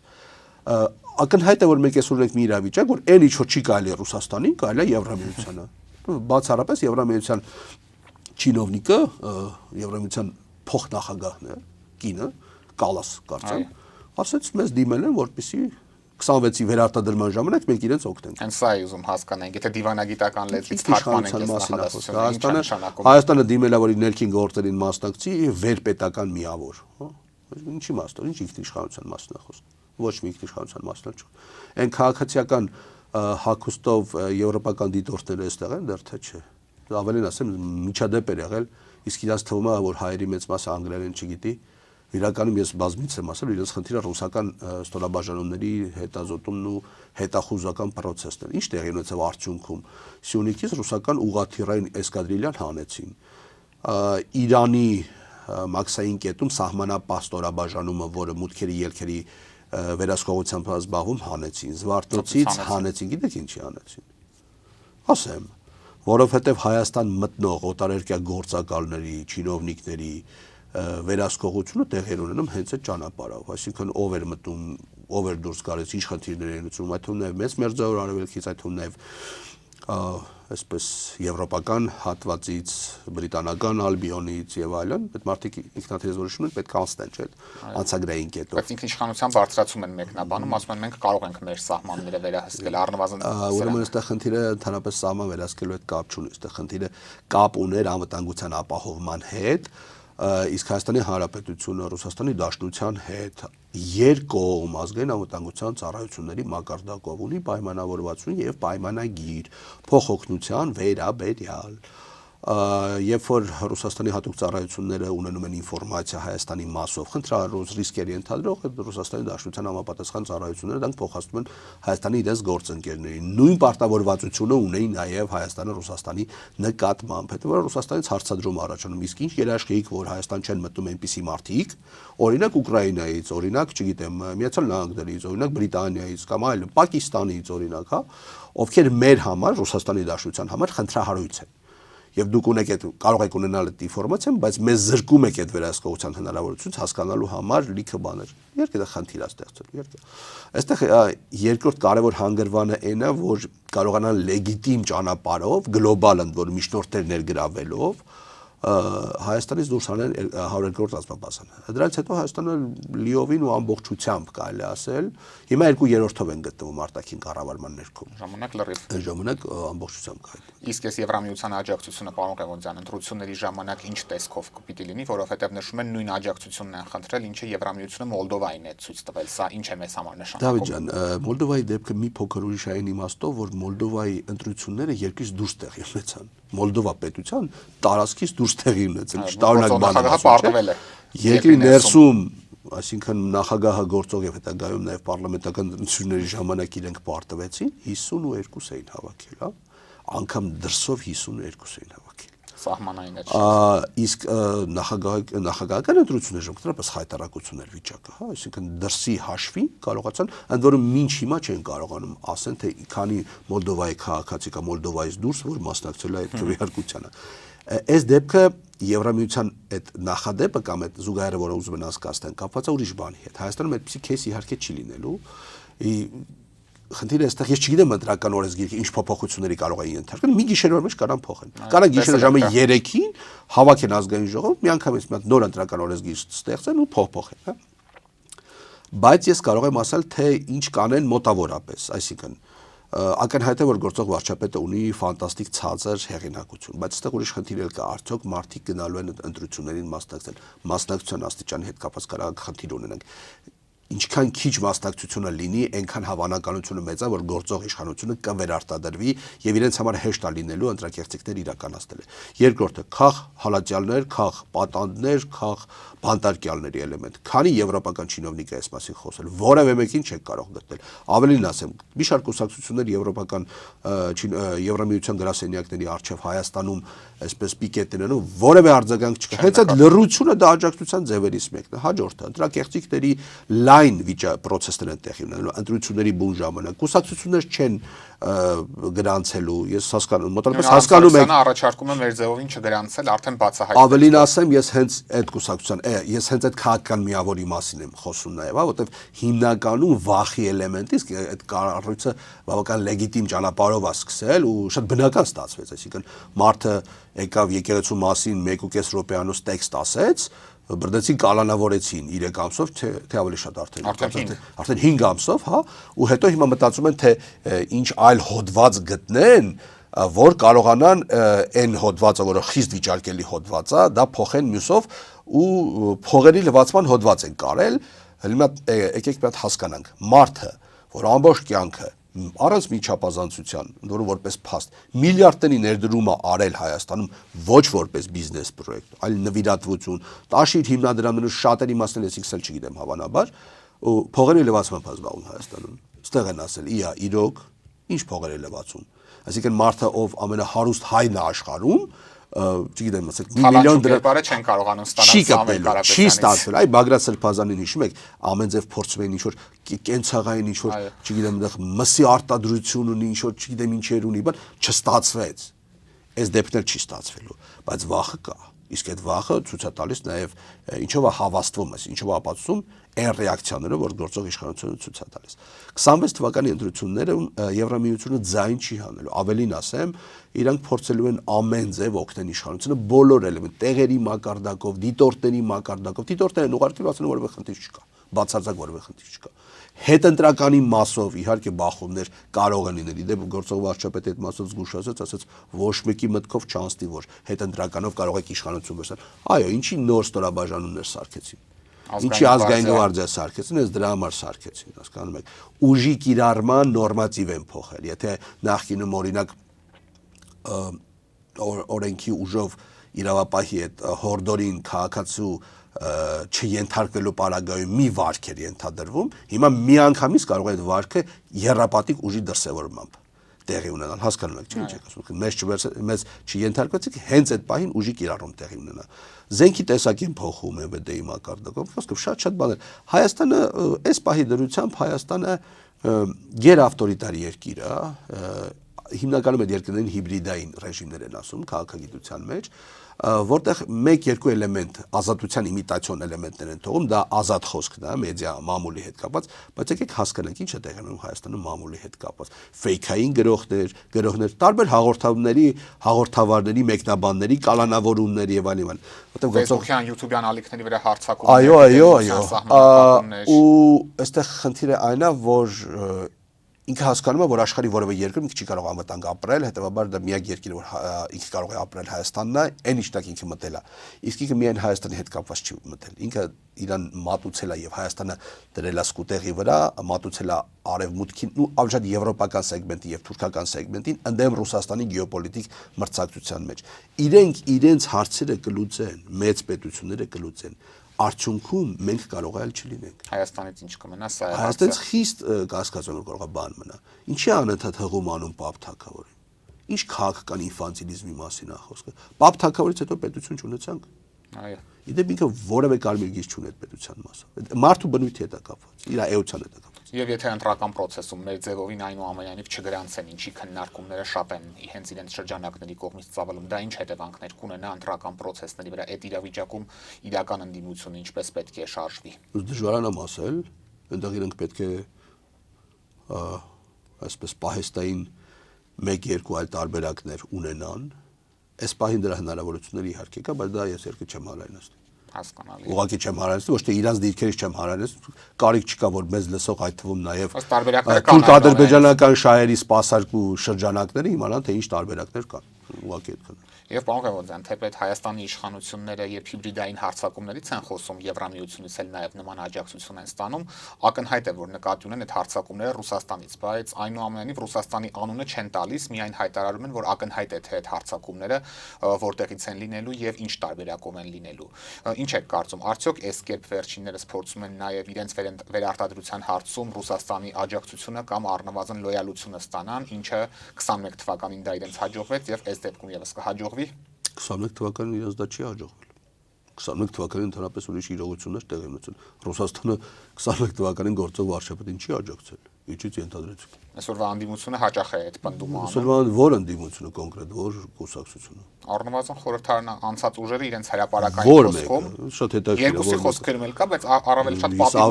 Ակնհայտ է, որ մենք այսօր ունենք մի իրավիճակ, որ այն ինչ որ չի կարելի Ռուսաստանին, կարելի է Եվրամիությանը։ Բացառապես Եվրամիության չինովնիկը, Եվրամիության փոխնախագահն է, կինը, Կալաս կարծեմ, ասաց մեզ դիմել են, որպեսզի 26-ի վերարտադրման ժամանակ մենք իրենց օգնենք։ Հենց սա է ուզում հասկանանք, եթե դիվանագիտական լեզվից թարգմանենք այս նախադասությունը, Հայաստանը դիմել է, որ իր ներքին գործերին մասնակցի վերպետական միավոր, ինչի մասնավոր, ինչ ինքնիշխանության մասն է խոսքը, ոչ մի ինքնիշխանության մասն չէ։ Այն քաղաքացիական հագուստով եվրոպական դիտորդները այստեղ են, դեռ թե չէ։ Ավելին ասեմ, միջադեպ էր եղել, իսկ իրաց թվում է, որ հայերի մեծ մասը անգլերեն չգիտի։ Իրականում ես բազմից եմ ասել, իրենց խնդիրը ռուսական ստորաբաժանումների հետազոտումն ու հետախուզական process-ն է։ Ինչ տեղի ունեցավ արդյունքում։ Սյունիքից ռուսական ուղղաթիռային էսկադրիլյան հանեցին։ Իրանի մաքսային կետում սահմանապահ ստորաբաժանումը, որը մուտքերի ելքերի վերահսկողությամբ զբաղվում, հանեցին, Զվարթնոցից հանեցին, գիտեք ինչի հանեցին։ Ասեմ, որովհետև Հայաստան մտնող օտարերկրյա գործակալների, չինովնիկների վերահսկողությունը տեղի ունենում հենց այդ ճանապարհով, այսինքն ով էր մտնում, ով էր դուրս գալիս, ինչ խնդիրներ էին լուծում, այդ թվում նաև մեծ մերձավոր արևելքից, այդ թվում նաև այսպես եվրոպական հատվածից, բրիտանական Ալբիոնից եւ այլն, այդ մարդիկ ինքնաթիռազորությունը պետք է անցնեն, չէ՞, անցագրային կետով։ Բայց ինքնիշխանության բարձրացում են մեկնաբանում, ասում են մենք կարող ենք մեր սահմանները վերահսկել, առնվազն ուրեմն այստեղ խնդիրը ընդհանրապես սահման վերահսկելու հետ կապ չունի, այստեղ խնդիրը կապ ուներ անվտանգության ապահովման հետ, իսկ Հայաստանի Հանրապետությունը Ռուսաստանի Դաշնության հետ երկկողմ ազգային անվտանգության ծառայությունների մակարդակով ունի պայմանավորվածություն եւ պայմանագիր փոխօգնության վերաբերյալ։ Երբ որ Ռուսաստանի հատուկ ծառայությունները ունենում են ինֆորմացիա Հայաստանի մասով, խնդրահարույց ռիսկեր ենթադրող, Ռուսաստանի Դաշնության համապատասխան ծառայությունները դրանք փոխանցում են Հայաստանի իրենց գործընկերներին։ Նույն պարտավորվածությունը ունեին նաև Հայաստանը Ռուսաստանի նկատմամբ, հետո որ Ռուսաստանից հարցադրում առաջանում, իսկ ինչ երաշխիք, որ Հայաստան չեն մտնում այնպիսի մարդիկ, օրինակ Ուկրաինայից, օրինակ, չգիտեմ, Միացյալ Նահանգներից, օրինակ Բրիտանիայից կամ այլն, Պակիստանից, օրինակ, հա, ովքեր մեր համար Ռուսաստանի Դաշնության համար խնդրահարույց են։ Եվ դուք ունեք այդ կարող եք ունենալ այդ ինֆորմացիան, բայց մեզ զրկում եք այդ վերահսկողության հնարավորությունից հասկանալու համար լիքը բաներ։ Իհարկե դա խնդիր է ստեղծել, իհարկե։ Այստեղ երկրորդ կարևոր հանգրվանը այն է, որ կարողանան լեգիտիմ ճանապարհով, գլոբալ ընդ որ միջնորդներ ներգրավելով Հայաստանից դուրս հանեն 102-րդ ռազմաբազան։ Դրանից հետո Հայաստանը լիովին ու ամբողջությամբ կարելի ասել, հիմա 2/3-ով են գտնվում արտաքին կառավարման ներքո։ Ժամանակ լրիվ։ Ժամանակ ամբողջությամբ կարելի։ Իսկ այս Եվրամիության աջակցությունը, պարոն Ղևոնդյան, ընտրությունների ժամանակ ինչ տեսքով կպիտի լինի, որովհետև նշում են նույն աջակցությունն են խնդրել, ինչը Եվրամիությունը Մոլդովային է ցույց տվել։ Սա ինչ է մեզ համար նշանակում։ Դավիթ ջան, Մոլդովայի դեպքը մի փոքր ուրիշային իմաստով, որ Մոլդովայի ընտրությունները երկրից դուրս տեղի ունեցան։ Մոլդովա պետության տարածքից դուրս տեղի ունեցել, շտարունակ բան։ Երկրի ներսում, այսինքն նախագահը գործող եւ հետագայում նաեւ պարլամենտական ընտրությունների ժամանակ իրենք պարտվեցին, 52 էին հավաքել, հա, անգամ դրսով 52 էին հավաքել։ Սահմանային է։ Իսկ նախագահական ընտրությունները կտրապես հայտարարություններ վիճակը, հա, այսինքն դրսի հաշվին կարողացան, ընդ որում մինչ հիմա չեն կարողանում ասեն, թե քանի Մոլդովայի քաղաքացի կամ Մոլդովայից դուրս որ մասնակցել է այդ քվեարկությանը։ Այս դեպքը Եվրամիության այդ նախադեպը կամ այդ զուգահեռը, որը ուզում են անցկացնել, կապված է ուրիշ բանի հետ։ Հայաստանում այդպիսի քեյս իհարկե չի լինելու։ Խնդիրը այստեղ ես չգիտեմ ընտրական օրենսգիրքը ինչ փոփոխությունների կարող են ենթարկել, մի գիշերվա մեջ կարան փոխեն։ Կարան գիշերը ժամը 3-ին հավաքեն ազգային ժողով, միանգամից մի հատ նոր ընտրական օրենսգիր ստեղծեն ու փոխեն, հա։ Բայց ես կարող եմ ասել, թե ինչ կանեն մոտավորապես, այսինքն ակնհայտ է, որ գործող վարչապետը ունի ֆանտաստիկ ցածր հեղինակություն, բայց այստեղ ուրիշ խնդիր էլ կա, արդյոք մարդիկ գնալու են ընտրություններին մասնակցել, մասնակցության աստիճանի հետ կապված կարող խնդիր ունենանք, ինչքան քիչ մասնակցությունը լինի, այնքան հավանականությունը մեծ է, որ գործող իշխանությունը կվերարտադրվի եւ իրենց համար հեշտ է լինելու ընտրակեղծիքներ իրականացնել։ Երկրորդը՝ քաղ հալածյալներ, քաղ պատանդներ, քաղ բանտարկյալների էլեմենտ։ Քանի եվրոպական չինովնիկ է այս մասին խոսել, որևէ մեկին չեք կարող գտնել։ Ավելին ասեմ, մի շարք կուսակցություններ եվրոպական Եվրամիության գրասենյակների արչեւ Հայաստանում այսպես պիկետներ ու որևէ արձագանք չկա։ Հենց այդ լռությունը դա աջակցության ձևերից մեկն է։ Հաջորդը ընտրակեղծիքների լայն պրոցեսներ են տեղի ունենալու, ընտրությունների բուն ժամանակ։ Կուսակցություններ չեն գրանցելու, ես հասկանում, մոտավորապես հասկանում եք, առաջարկում եմ մեր ձևովին չգրանցել, արդեն բացահայտել։ Ավելին ասեմ, ես հենց այդ կուսակցության, ես հենց այդ քաղաքական միավորի մասին եմ խոսում նաև, որովհետև հիմնականում վախի էլեմենտից այդ կառույցը բավական լեգիտիմ ճանապարհով է սկսել ու շատ բնական ստացվեց, այսինքն մարդը եկավ եկեղեցու մասին 1.5 րոպեանոց տեքստ ասեց, բրդեցին կալանավորեցին 3 ամսով, թե ավելի շատ արդեն 5 ամսով, հա, ու հետո հիմա մտածում են, թե ինչ այլ հոդված գտնեն, որ կարողանան այն հոդվածը, որը խիստ վիճարկելի հոդված է, դա փոխեն մյուսով ու փողերի լվացման հոդված են կարել, հիմա եկեք մի հատ հասկանանք, մարդը, որ ամբողջ կյանքը առանց միջապազանցության, որը որպես փաստ միլիարդների ներդրում է արել Հայաստանում ոչ որպես բիզնես պրոյեկտ, այլ նվիրատվություն, տաշիր հիմնադրամներում շատերի մասն ես իքսել չգիտեմ հավանաբար, ու փողերի լվացման զբաղվում Հայաստանում։ Ստեղ են ասել՝ իա, իրոք, ինչ փողերի լվացում։ Այսինքն մարդը, ով ամենահարուստ հայն է աշխարհում, չգիտեմ, ասեք, միլիոն դրամ չեն կարողանում ստանալ չի ստացվել։ Այ Բագրատ Սրբազանին հիշում եք, ամեն ձև փորձում էին ինչ-որ կենցաղային ինչ-որ, չգիտեմ, այնտեղ մսի արտադրություն ունի, ինչ-որ, չգիտեմ, ինչեր ունի, բան չստացվեց։ Այս դեպքներ չի ստացվելու, բայց վախը կա։ Իսկ այդ վախը ցույց է տալիս նաև ինչով է հավաստվում, ինչով է ապացուցում այն ռեակցիաները, որ գործող իշխանությունը ցույց է տալիս։ 26 թվականի ընտրությունները Եվրամիությունը ձայն չի հանելու։ Ավելին ասեմ, իրանք փորձելու են ամեն ձև օգնել իշխանությունը բոլոր էլեմենտ, տեղերի մակարդակով, դիտորդների մակարդակով։ Դիտորդներն ուղարկելու ասեն որևէ խնդիր չկա, բացարձակ որևէ խնդիր չկա։ Հետընտրականի մասով իհարկե բախումներ կարող են լինել։ Իդեպ գործող վարչապետը այդ մասով զգուշացած, ասաց ոչ մեկի մտքով չանցնի, որ հետընտրականով կարող եք իշխանություն վերցնել։ Այո, ինչի նոր ստորաբաժանումներ սարքեցին։ Ինչի ազգային գվարդիա սարքեցին, ես դրա համար սարքեցին, հասկանում եք։ Ուժի կիրառման նորմատիվ են փոխել։ Եթե նախկինում օրինակ օրենքի ուժով իրավապահի այդ հորդորին քաղաքացու չենթարկվելու պարագայում մի վարք էր ենթադրվում, հիմա միանգամից կարող է այդ վարքը եռապատիկ ուժի դրսևորմամբ տեղի ունենալ, հասկանում եք, չէ՞, ինչ եք ասում, մեզ չենթարկվեցիք, հենց այդ պահին ուժի կիրառում տեղի ունենա։ Զենքի տեսակին փոխում է ԲԴ-ի մակարդակով, խոսքով շատ բաներ։ Հայաստանը այս պահի դրությամբ Հայաստանը գերավտորիտար երկիր է, հիմնականում այդ երկրներին հիբրիդային ռեժիմներ են ասում քաղաքագիտության մեջ, որտեղ 1-2 էլեմենտ ազատության իմիտացիոն էլեմենտներ են թողում, դա ազատ խոսքն է, մեդիա մամուլի հետ կապված, բայց եկեք հասկանանք ինչ է տեղի ունենում Հայաստանում մամուլի հետ կապված։ Ֆեյքային գրողներ, տարբեր հաղորդավարների, մեկնաբանների, կալանավորումներ եւ այլն։ Որտեղ Facebook-յան, YouTube-յան ալիքների վրա հարձակումներ։ Այո, ու այստեղ խնդիրը այն է, որ ինքը հասկանում է, որ աշխարհի որևէ երկրում ինքը չի կարող անվտանգ ապրել, հետեւաբար դա միակ երկիրը, որ ինքը կարող է ապրել Հայաստանն է, այն իշխանք ինքը մտել է։ Իսկ ինքը միայն Հայաստանի հետ կապված չի մտել։ Ինքը իրան մատուցել է եւ Հայաստանը դրել է սկուտեղի վրա, մատուցել է արևմուտքին ու ավելի շատ եվրոպական սեգմենտի եւ թուրքական սեգմենտին, ընդդեմ Ռուսաստանի գեոպոլիտիկ մրցակցության մեջ։ Իրենք իրենց հարցերը կլուծեն, մեծ պետությունները կլուծեն։ Արդյունքում մենք կարող այլ չլինենք։ Հայաստանից ինչ կմնա, սա է։ Հայաստանից խիստ կասկածում կարող է բան մնա։ Ինչի անընդհատ հղում անում Պապ թագավորին։ Ինչ քաղաքական ինֆանտիլիզմի մասին է խոսքը։ Պապ թագավորից հետո պետություն չունեցանք։ Այո։ Իդեպ ինքը որևէ կարմիր գիծ չունի այդ պետության մասով։ Մարդու բնույթի հետ է կապված, իր էության հետ է կապված։ Եվ եթե ընտրական process-ում մեր ձևովին այնուամենայնիվ չգրանցեն, ինչի քննարկումները շատ են հենց իրենց շրջանակների կողմից ծավալում, դա ինչ հետևանքներ կունենա ընտրական process-ների վրա, այդ իրավիճակում իրական ընդդիմությունը ինչպես պետք է շարժվի։ Դժվարան եմ ասել, այնտեղ իրենք պետք է այսպես պահեստային 1-2 այլ տարբերակներ ունենան։ Այս պահին դրա հնարավորությունները իհարկե կա, բայց դա ես երկու չեմ հարայնացնում։ Հասկանալի։ Ուղղակի չեմ հարանեցնում, ոչ թե իրանց դիրքերից չեմ հարանեցնում, կարիք չկա, որ մեզ լսող այդ թվում նաև թուրք-ադրբեջանական շահերի սպասարկու շրջանակները իմանան, թե ինչ տարբերակներ կան։ Ուղղակի այդքան։ Եվ պարոն Ղևոնդյան, թեպետ Հայաստանի իշխանությունները երբ հիբրիդային հարձակումներից են խոսում, Եվրամիությունից էլ նաև նման աջակցություն են ստանում, ակնհայտ է, որ նկատի ունեն այդ հարձակումները Ռուսաստանից, բայց այնուամենայնիվ Ռուսաստանի անունը չեն տալիս, միայն հայտարարում են, որ ակնհայտ է, թե այդ հարձակումները որտեղից են լինելու եւ ինչ տարբերակով են լինելու։ Ինչ եք կարծում, արդյոք այս կերպ վերջիններս փորձում են նաև իրենց վերարտադրության հարցում Ռուսաստանի աջակցությունը կամ առնվազն լոյալությունը ստանան, ինչը 21 թվականին դա իրենց հաջողվեց եւ այս դեպքում եւս կհաջողվի։ 21 թվականին իրենց դա չի հաջողվել։ 21 թվականին ընդհանրապես ուրիշ իրողություններ տեղի ունեցան։ Ռուսաստանը 21 թվականին գործող վարչապետին չի աջակցել։ Ինչից ենթադրեցիք։ Այսօրվա անդիմությունը հաճախ է այդ պնդումը անում։ Այսօրվա ո՞ր անդիմությունը կոնկրետ, ո՞ր կուսակցությունը։ Առնվազն խորհրդարան անցած ուժերը իրենց հրապարակային խոսքում շատ հետաքրքիր է։ Երկուսի խոսքերում էլ կա, բայց առավել շատ պատիվ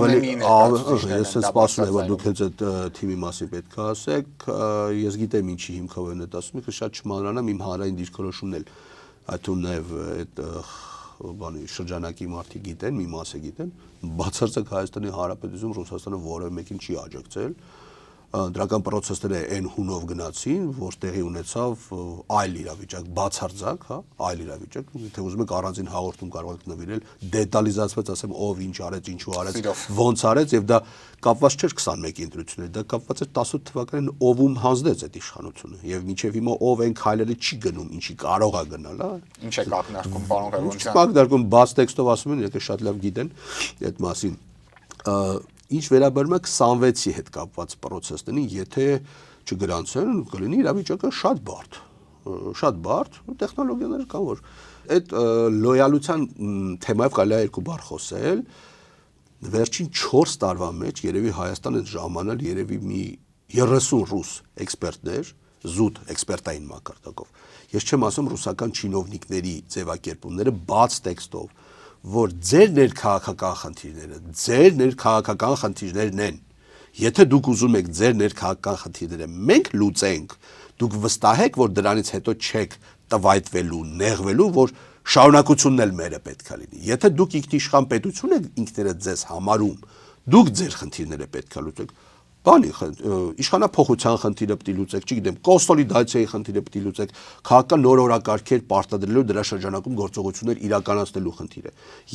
ես սպասում եմ, որ դուք հենց այդ թիմի մասին պետք է ասեք, ես գիտեմ ինչի հիմքով են այդ ասում, ինքը շատ չմանրանամ իմ հանրային դիրքորոշումն էլ, այդ թվում նաև այդ բանի շրջանակի մարդիկ գիտեն, մի մասը գիտեն, բացարձակ Հայաստանի Հանրապետություն Ռուսաստանը որևէ մեկին չի աջակցել, դրական պրոցեսները այն հունով գնացին, որ տեղի ունեցավ այլ իրավիճակ, բացարձակ, հա, այլ իրավիճակ, թե ուզում եք առանձին հաղորդում կարող եք նվիրել, դետալիզացված ասեմ ով ինչ արեց, ինչու արեց, ոնց արեց եւ դա կապված չէր 21-ի ընտրությունների, դա կապված էր 18 թվականին ով հանձնեց այդ իշխանությունը եւ մինչեւ հիմա ով այն քայլերը չի գնում, ինչի կարող է գնալ, հա։ Ինչ է ակնարկում պարոն Ղևոնդյան։ Ակնարկում բաց տեքստով ասում են, եկե շատ լավ գիտեն այդ մասին։ Ինչ վերաբերում է 26-ի հետ կապված process-ներին, եթե չգրանցեն, կլինի իրավիճակը շատ բարդ, տեխնոլոգիաներ կան, որ այդ լոյալության թեմայով կարելի է երկու բառ խոսել, վերջին 4 տարվա մեջ երևի Հայաստանը ժամանել երևի մի 30 ռուս էքսպերտներ, զուտ էքսպերտային մակարդակով։ Ես չեմ ասում ռուսական չինովնիկների ձևակերպումները բաց տեքստով, որ ձեր ներքաղաքական խնդիրներն են։ Եթե դուք ուզում եք ձեր ներքաղաքական խնդիրները մենք լուծենք, դուք վստահ եք, որ դրանից հետո չեք տվայտվելու, նեղվելու, որ շարունակությունն էլ մերը պետք է լինի։ Եթե դուք ինքնիշխան պետություն եք ինքներդ ձեզ համարում, դուք ձեր խնդիրները պետք է լուծեք։ Բանի իշխանափոխության խնդիրը պետք է լուծեք, չգիտեմ, կոնսոլիդացիայի խնդիրը պետք է լուծեք, քաղաքական նոր օրակարգեր պարտադրելու դրա շրջանակում գործողություններ իրականացնելու խնդիրը։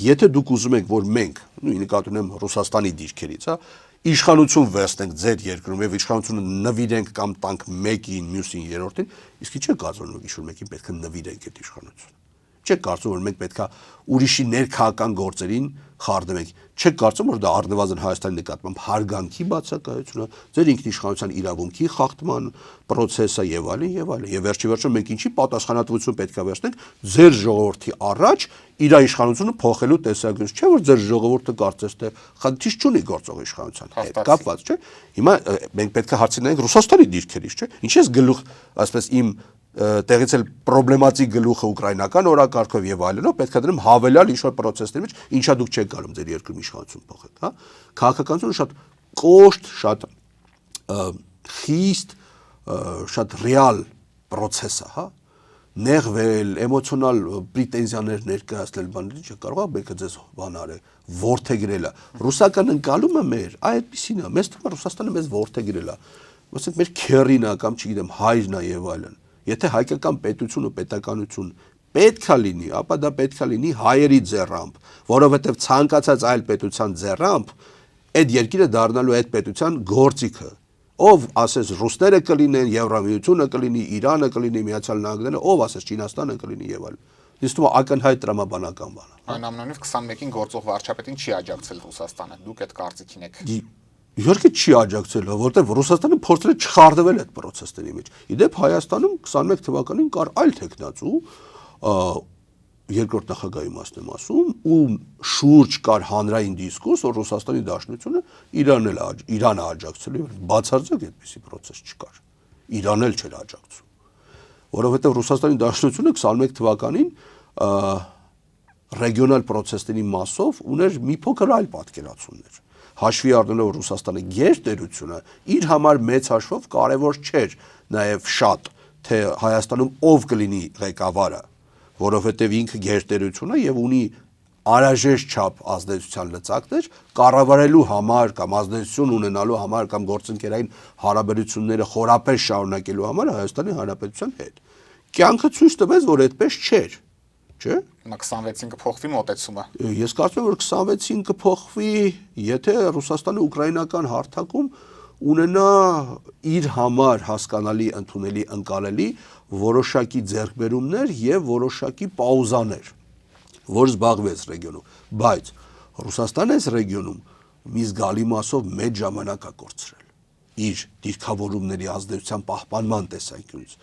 Եթե դուք ուզում եք, որ մենք, նկատի ունեմ Ռուսաստանի դիրքերից, հա, իշխանություն վերցնենք ձեր երկրում եւ իշխանությունը նվիրենք կամ տանք մեկին, մյուսին, երրորդին, իսկ ի՞նչ է կարծում եք ինչ-որ մեկին պետք է նվիրենք այդ իշխանությունը։ Չեք կարծում, որ մենք պետքա ուրիշի ներքաղաքական գործերին խառնվենք։ Չեք կարծում, որ դա առնվազն Հայաստանի նկատմամբ հարգանքի բացակայությունն է, ձեր ինքնիշխանության իրավունքի խախտման process-ը եւ այլն եւ այլն։ Եվ վերջիվերջո մենք ինչի պատասխանատվություն պետքա վերցնենք ձեր ժողովրդի առաջ իր իշխանությունը փոխելու տեսանկյունից, չէ՞ որ ձեր ժողովուրդը կարծես թե խնդիր չունի գործող իշխանության հետ կապված, չէ՞։ Հիմա մենք պետքա հարցնենք Ռուսաստանի դիրքերից, չէ՞։ Ինչ էս գլուխ, ասես իմ տեղից էլ պրոբլեմատիկ գլուխը ուկրաինական օրակարգով եւ այլնով պետք է դրեմ հավելյալ ինչ-որ process-ների մեջ, ինչա դուք չեք կարող ձեր երկրում իշխանություն փոխեք, հա։ Քաղաքականությունը շատ կոշտ, շատ խիստ, շատ ռեալ process է, հա։ Նեղվել, էմոցիոնալ պրետենզիաներ ներկայացնել բաների չէ կարող է մեկը ձեզ բան արել, ворթեգրել է։ Ռուսական ընկալումը մեր այդպեսին է, մեզ թվում է Ռուսաստանը մեզ ворթեգրել է։ Ասենք մեր քերին է կամ չգիտեմ հայրն է եւ այլն։ Եթե հայկական պետություն ու պետականություն պետք է լինի, ապա դա պետք է լինի հայերի ձեռամբ, որովհետև ցանկացած այլ պետության ձեռամբ այդ երկիրը դառնալու այդ պետության գործիքը, ով ասես ռուսները կլինեն, Եվրամիությունը կլինի, Իրանը կլինի, Միացյալ Նահանգները, ով ասես Չինաստանը կլինի եւ այլն։ Իսկ դու ակնհայտ տրամաբանական բան է։ Այնուամենայնիվ 21-ին գործող վարչապետին չի աջակցել Ռուսաստանը։ Դուք այդ կարծիքին եք։ Իհարկե չի աջակցել, որտեղ Ռուսաստանը փորձել է չխառնվել այդ process-ների մեջ։ Իդեպ Հայաստանում 21 թվականին կար այլ տեխնացու, երկրորդ նախագահի մասն եմ ասում, ում շուրջ կար հանրային դիսկուրս, որ Ռուսաստանի Դաշնությունը Իրանը աջակցել, բացարձակ այդպիսի process չկար։ Իրանն էլ չէր աջակցում, որովհետև Ռուսաստանի Դաշնությունը 21 թվականին ռեգիոնալ process-ների մասով ուներ մի փոքր այլ պատկերացումներ։ Հաշվի առնելով Ռուսաստանի գերտերությունը իր համար մեծ հաշվով կարևոր չէր նաև շատ թե Հայաստանում ով կլինի ղեկավարը, որովհետև ինքը գերտերություն է եւ ունի անհրաժեշտ չափ ազդեցության լծակներ կառավարելու համար կամ ազդեցություն ունենալու համար կամ գործընկերային հարաբերությունները խորապես շարունակելու համար Հայաստանի Հանրապետության հետ։ Կյանքը ցույց տվեց, որ այդպես չէր, չէ՞։ Հիմա 26-ին կփոխվի մոտեցումը։ Ես կարծում եմ, որ 26-ին կփոխվի, եթե Ռուսաստանը ուկրաինական հարթակում ունենա իր համար հասկանալի, ընդունելի, ընկալելի որոշակի ձեռքբերումներ եւ որոշակի պաուզաներ, որ զբաղվեց ռեգիոնում, բայց Ռուսաստանը այս ռեգիոնում մի զգալի մասով մեծ ժամանակ է կորցրել իր դիրքավորումների ազդեցության պահպանման տեսանկյունից։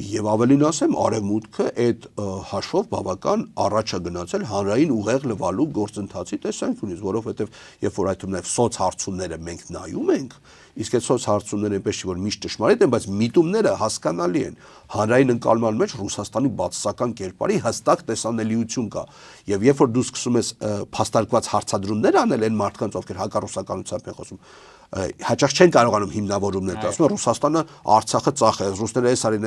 Եվ ավելին ասեմ, արևմուտքը այդ հաշվով բավական առաջ է գնացել հանրային ուղեղ լվալու գործընթացի տեսանկյունից, որովհետև երբ որ այդում նաև սոցհարցումները մենք նայում ենք, իսկ այդ սոցհարցումները այնպես չի որ միշտ ճշմարիտ են, բայց միտումները հասկանալի են։ Հանրային ընկալման մեջ Ռուսաստանի բացասական կերպարի հստակ տեսանելիություն կա։ Եվ երբ որ դու սկսում ես փաստարկված հարցադրումներ անել այն մարդկանց, ովքեր հակառուսականությամբ են խոսում, հաճախ չեն կարողանում հիմնավորումներ տալ, ասում են Ռուսաստանը Արցախը ծախել, ռուսները այս արին,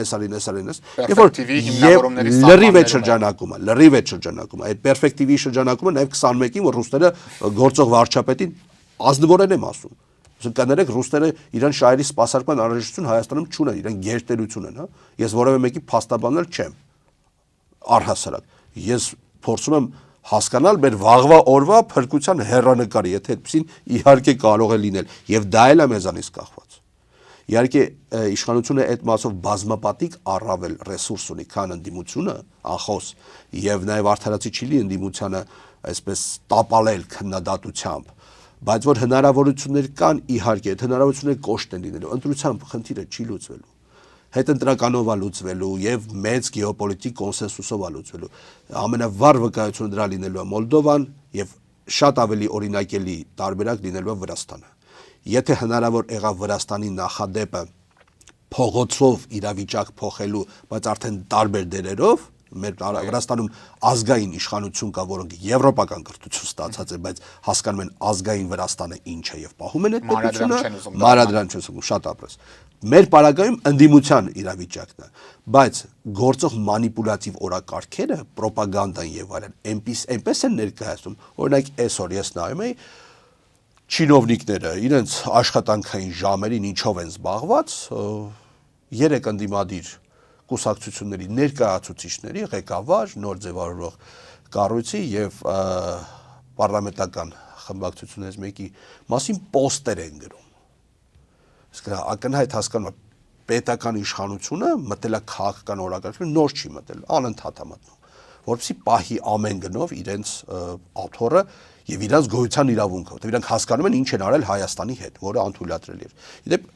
երբ որ լրիվ է շրջանակումը, այդ պերֆեկտիվի շրջանակումը նաև 21-ին, որ ռուսները գործող վարչապետին ազնվորեն եմ ասում, կներեք ռուսները իրան շահերի սպասարկման անհրաժեշտություն Հայաստանում չունեն, իրեն գերտերություն են, հա, ես որևէ մեկի փաստաբանել չեմ, առհասարակ, ես փորձում եմ հասկանալ մեր վաղվա օրվա փրկության հեռանկարը, եթե այդպեսին իհարկե կարող է լինել, եւ դա էլ է մեզանից կախված։ Իհարկե իշխանությունը այդ մասով բազմապատիկ առավել ռեսուրս ունի, քան ընդդիմությունը, ախոս, եւ նաեւ արդարացի չի լինի ընդդիմությանը այսպես տապալել քննադատությամբ, բայց որ հնարավորություններ կան, իհարկե, այդ հնարավորությունները կոշտ են լինելու, ընտրությամբ խնդիրը չի լուծվելու։ Հետընտրականով է լուծվելու եւ մեծ գեոպոլիտիկ կոնսենսուսով է լուծվելու։ Ամենավառ վկայությունը դրա լինելու է Մոլդովան եւ շատ ավելի օրինակելի տարբերակ լինելու է Վրաստանը։ Եթե հնարավոր եղավ Վրաստանի նախադեպը փողոցով իրավիճակ փոխելու, բայց արդեն տարբեր դերերով, մեր Վրաստանում ազգային իշխանություն կա, որոնք եվրոպական կրթություն ստացած են, բայց հասկանում են ազգային Վրաստանը ինչ է եւ պահում են այդ պետությունը, մանրադրանք չեն ուզում, շատ ապրես։ Մեր պարագայում ընդդիմության իրավիճակն է, բայց գործող մանիպուլատիվ օրակարգերը, ռոպագանդան եւ այլն, այնպես են ներկայացնում, օրինակ այսօր ես նայում եի չինովնիկները իրենց աշխատանքային ժամերին ինչով են զբաղված, 3 ընդդիմադիր կուսակցությունների ներկայացուցիչների ղեկավար, նոր ձևավորվող կառույցի եւ պարլամենտական խմբակցություններից մեկի մասին պոստեր են գրում։ Իսկ ակնհայտ հասկանում է պետական իշխանությունը մտել է քաղաքական օրակարգին, նոր չի մտել, անընդհատ է մտնում, որովհետեւ պահի ամեն գնով իրենց աթոռը եւ իրենց գոյության իրավունքը, որովհետեւ իրանք հասկանում են ինչ են արել Հայաստանի հետ, որը անթույլատրելի էր։ Իդեպ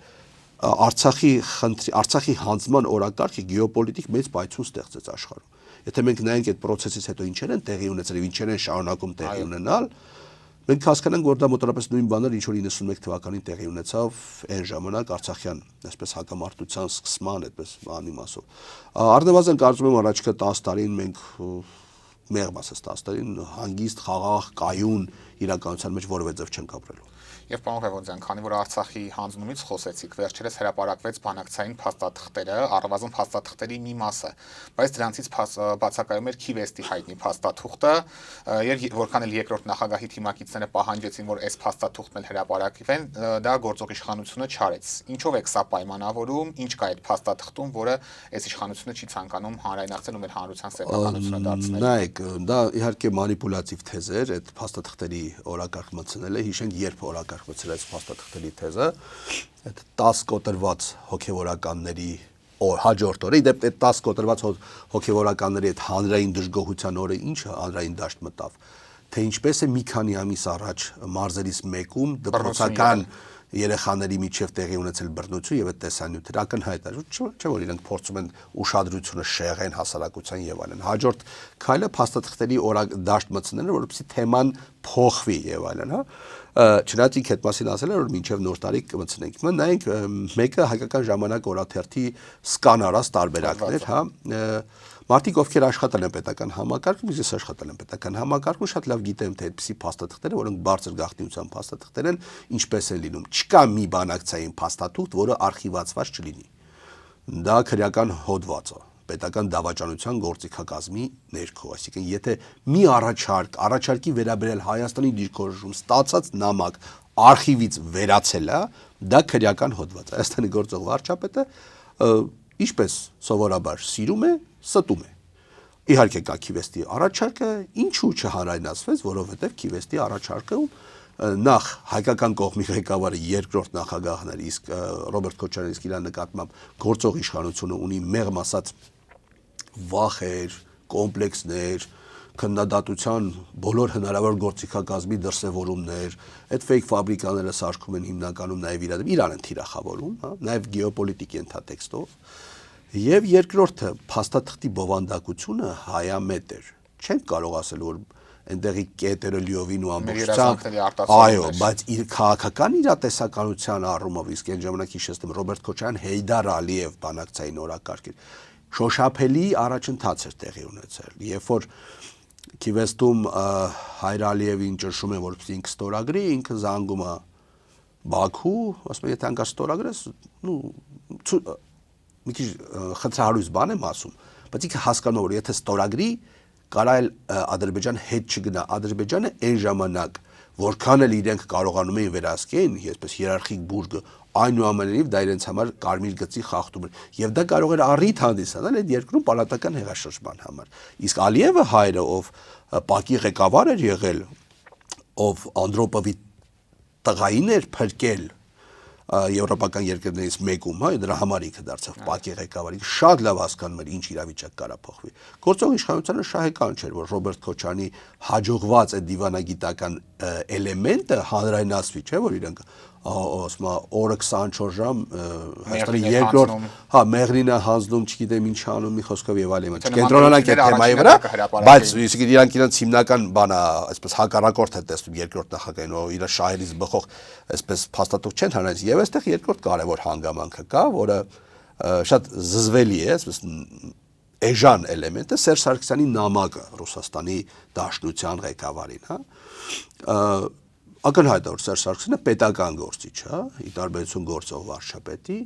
Արցախի հանձնման օրակարգը գեոպոլիտիկ մեծ պայթյուն ստեղծեց աշխարհում։ Եթե մենք նայենք այդ process-ից հետո ինչեր են տեղի ունեցել, ինչեր են շարունակում տեղի ունենալ, մենք հասկանանք, որ դա մոտավորապես նույն բաներ, ինչ որ 91 թվականին տեղի ունեցավ այն ժամանակ Արցախյան, այսպես հակամարտության սկսման, այդպես անիմասով։ Առնվազն կարծում եմ առաջիկա 10 տարին մենք մեղմ ասած 10 տարին հանգիստ խաղաղ կայուն իրականության մեջ որևէ ձև չենք ապրելու։ Եվ պարոն Ղևոնդյան, քանի որ Արցախի հանձնումից խոսեցիք, վերջերս հրապարակվեց բանակցային փաստաթղթերը, առնվազն փաստաթղթերի մի մասը, բայց դրանցից բացակայում էր Քիվեստի հայտնի փաստաթուղթը, եւ որքան էլ երկրորդ նախագահի թիմակիցները պահանջեցին, որ այս փաստաթուղթն էլ հրապարակվեն, դա գործող իշխանությունը չարեց։ Ինչով է սա պայմանավորում, ինչ կա այդ փաստաթղթում, որը այս իշխանությունը չի ցանկանում հանրայնացնել ու մեր հանրության սեփականությունը դարձնել։ Նայեք, դա իհարկե մանիպուլատիվ թեզ էր, այդ փաստաթղթերի օրակարգ մտցնելը, հիշենք երբ օրակարգ մտցրեց փաստաթղթերի թեզը, այդ 10 կոտրված հոգևորականների հաջորդ օրը, իդեպ այդ 10 կոտրված հոգևորականների այդ հանրային դժգոհության օրը ինչ հանրային դաշտ մտավ, թե ինչպես է մի քանի ամիս առաջ մարզերից մեկում դպրոցական երեխաների միջև տեղի ունեցել բռնություն եւ այդ տեսանյութերը ակնհայտ է, չէ՞ որ իրենք փորձում են ուշադրությունը շեղեն հասարակության եւ այլն։ Հաջորդ քայլը փաստաթղթերի դաշտ մտցնելն է, որովհետեւ թեման փոխվի եւ այլն, հա։ Չնայած ինք այդ մասին ասել էր, որ մինչև նոր տարի կմտցնենք։ Հիմա նայենք մեկը հայկական ժամանակ օրաթերթի սկան արած տարբերակներ, հա։ Մարդիկ ովքեր աշխատել են պետական համակարգում, ես աշխատել եմ պետական համակարգում, շատ լավ գիտեմ, թե այդպիսի փաստաթղթերը, որոնք բարձր գաղտնիության փաստաթղթեր են, ինչպես են լինում։ Չկա մի բանակցային փաստաթուղթ, որը արխիվացված չլինի։ Դա քրեական հոդված է, պետական դավաճանության գործիքակազմի ներքո, այսինքն եթե մի առաջարկի վերաբերել Հայաստանի դիրքորոշում ստացած նամակ արխիվից վերացել է, դա քրեական հոդված է։ Հայաստանի գործող վարչապետը ինչպես սովորաբար սիրում է, ստում է։ Իհարկե կա քիվեստի առաջարկը, ինչու չհանրայնացվեց, որովհետև քիվեստի առաջարկը նախ հայկական կողմի ղեկավարը երկրորդ նախագահն էր, իսկ Ռոբերտ Քոչարյանը իսկ իր նկատմամբ գործող իշխանությունը ունի մեղմ ասած վախեր, կոմպլեքսներ, քննադատության բոլոր հնարավոր գործիքակազմի դրսևորումներ, այդ ֆեյք ֆաբրիկաները սարքում են հիմնականում նաև իրան են թիրախավորում, հա, նաև գեոպոլիտիկ ենթատեքստով, եւ երկրորդը փաստաթղթի բովանդակությունը հայամետ էր։ Չենք կարող ասել, որ այնտեղի կետերը լիովին ու ամբողջությամբ, այո, բայց իր քաղաքական իրատեսականության առումով, իսկ այն ժամանակ հիշեցնում Ռոբերտ Քոչարյան, Հեյդար Ալիև բանակցային օրակարգ էր, շոշափելի առաջընթաց էր տեղի ունեցել, երբ որ Քիվեստում Հայր Ալիևին ճնշում են, որպեսզի ինքը ստորագրի, ինքը զանգում է Բաքու, ասում է, եթե անկա ստորագրես, մի քիչ խնդրահարույց բան եմ ասում, բայց ինքը հասկանում որ եթե ստորագրի, կարա էլ Ադրբեջան հետ չգնա։ Ադրբեջանը այն ժամանակ որքան էլ իրենք կարողանում էին վերահսկեն, այսպես հիերարխիկ բուրգը, այնուամենայնիվ դա իրենց համար կարմիր գծի խախտում էր, եւ դա կարող էր առիթ հանդիսանալ այդ երկրում պալատական հեղաշրջման համար։ Իսկ Ալիևը հայրը, ով ՊԱԿ-ի ղեկավար էր եղել, ով Անդրոպովի տղային էր փրկել եվրոպական երկրներից մեկում, հա, դրա համար ինքը դարձավ ՊԱԿ-ի ղեկավար, շատ լավ հասկանում էր ինչ իրավիճակ կարա փոխվի։ Գործող իշխանությանը շահեկան չէր, որ Ռոբերտ Քոչարյանի հաջողված է դիվանագիտական էլեմենտը հանրայնացվի, չէ՞ որ իրենք ասում օրը 24 ժամ Հայաստանի երկրորդ, հա, Մեղրինը հանձնում, չգիտեմ ինչ անում, մի խոսքով եւ այլն, կենտրոնանանք այդ թեմայի վրա, բայց իրանք իրենց հիմնական բանը, այսպես հակառակորդ է տեսնում երկրորդ նախագահին, ով իր շահերից բխող, այսպես փաստաթուղթ չեն հանրայնացրել, եւ այստեղ երկրորդ կարևոր հանգամանքը կա, որը շատ զզվելի է, այսպես էժան էլեմենտը Սերժ Սարգսյանի նամակը Ռուսաստանի Դաշնության ղեկավարին, հա, ակնհայտ է որ Սերժ Սարգսյանը պետական գործիչ է, ի տարբերություն գործող վարչապետի,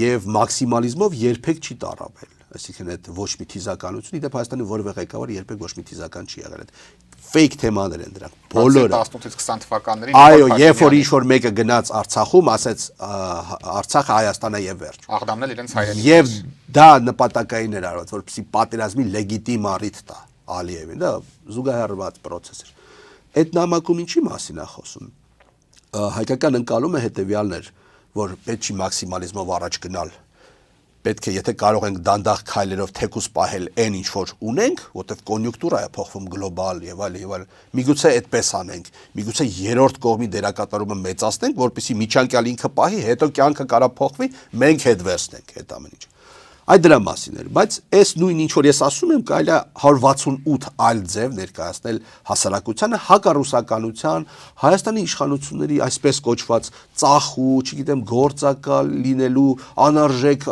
եւ մաքսիմալիզմով երբեք չի տառապել, այսինքն այդ ոչ մի թիզականություն, իդեպ Հայաստանի որևէ ղեկավար երբեք ոչ մի թիզական չի եղել, այդ ֆեյք թեմաներ են դրանք, բոլորը 18-ից 20 թվականներին, այո, երբ որ ինչ-որ մեկը գնաց Արցախում, ասեց Արցախը Հայաստան է եւ վերջ, աղդամնել իրենց հայրենիք, եւ դա նպատակային էր արված, որպեսզի պատերազմի լեգիտիմ առիթ տա Ալիևին, դա զուգահեռված process էր։ Այդ նամակում ինչի մասին է խոսում։ Հայկական ընկալումը հետեւյալն էր, որ պետք չի մաքսիմալիզմով առաջ գնալ։ Պետք է եթե կարող ենք դանդաղ քայլերով թեկուս պահել այն ինչ որ ունենք, որտեվ կոնյունկտուրա է փոխվում գլոբալ եւ այլ, միգուցե այդպես անենք, միգուցե երրորդ կողմի դերակատարումը մեծացնենք, որպեսզի միջանկյալ ինքը պահի, հետո կյանքը կարա փոխվի, մենք հետ վերցնենք այդ ամեն ինչ։ Այդ դրա մասին էր, բայց այս նույն ինչ որ ես ասում եմ, կարելի է 168 այլ ձև ներկայացնել հասարակությանը հակառուսականության, Հայաստանի իշխանությունների այսպես կոչված ծախու, չգիտեմ, գործակալ լինելու անարժեք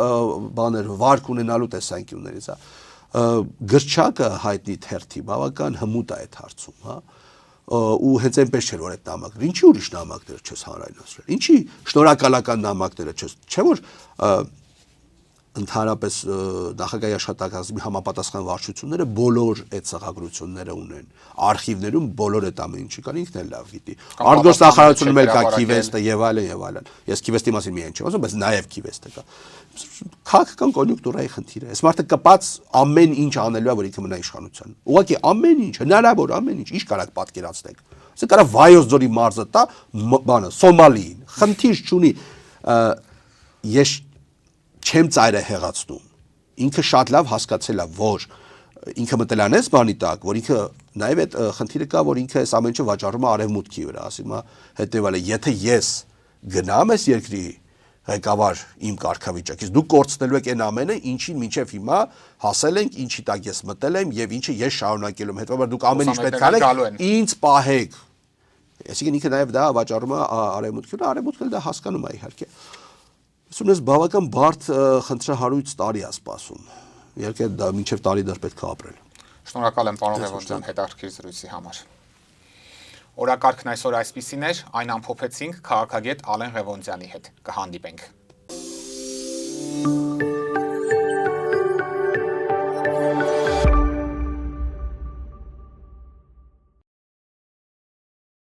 բաներ, վարկ ունենալու տեսանկյուններից, հա։ Գրչակը հայտնի թերթի բավական հմուտ է այդ հարցում, հա։ Ու հենց այնպես չէր որ այդ նամակները, ինչի ուրիշ նամակները չես հանրայնացրել, ինչի շնորհակալական նամակները չես, չէ՞ որ ընդհանրապես նախագահի աշխատակազմի համապատասխան վարչությունները բոլոր այդ սղագրությունները ունեն, արխիվներում բոլոր այդ ամեն ինչը կան, ինքն էլ լավ գիտի, արտգործնախարարությունում էլ կա քիվեստը եւ այլն, ես քիվեստի մասին միայն չեմ ասում, բայց նաեւ քիվեստը կա, քաղաքական կոնյունկտուրայի խնդիր է, այս մարդը կպած ամեն ինչ անելու է, որ ինքը մնա իշխանության, ուղղակի ամեն ինչ, հնարավոր ամեն ինչ կարաք պատկերացնեք, ասեք կարա Վայոց ձորի մարզը տա, բանը Սոմալիին, խնդիր չունի, ես չեմ ծայրը հեղացնում, ինքը շատ լավ հասկացել է, որ ինքը մտել անես բանի տակ, որ ինքը նաև այդ խնդիրը կա, որ ինքը այս ամեն ինչը վաճառում է արևմուտքի վրա, ասում է հետևյալը, եթե ես գնամ այս երկրի ղեկավար իմ կարգավիճակից, դուք կորցնելու եք այն ամենը, ինչին մինչև հիմա հասել ենք, ինչի տակ ես մտել եմ եւ ինչը ես շարունակելու եմ, հետո դուք ամեն ինչ պետք է անեք, ինձ պահեք։ Այսինքն ինքը նաև դա վաճառում է արևմուտքի վրա, արևմուտքը դա հասկանում է իհարկե։ Ասում ես բավական բարդ խնդրահարույց տարի է սպասում։ Իհարկե դա մինչև տարի դեռ պետք է ապրել։ Շնորհակալ եմ պարոն Ղևոնդյան հետաքրքիր զրույցի համար։ Օրակարգն այսօր այսպիսին էր, այն ամփոփեցինք քաղաքագետ Ալեն Ղևոնդյանի հետ։ Կհանդիպենք։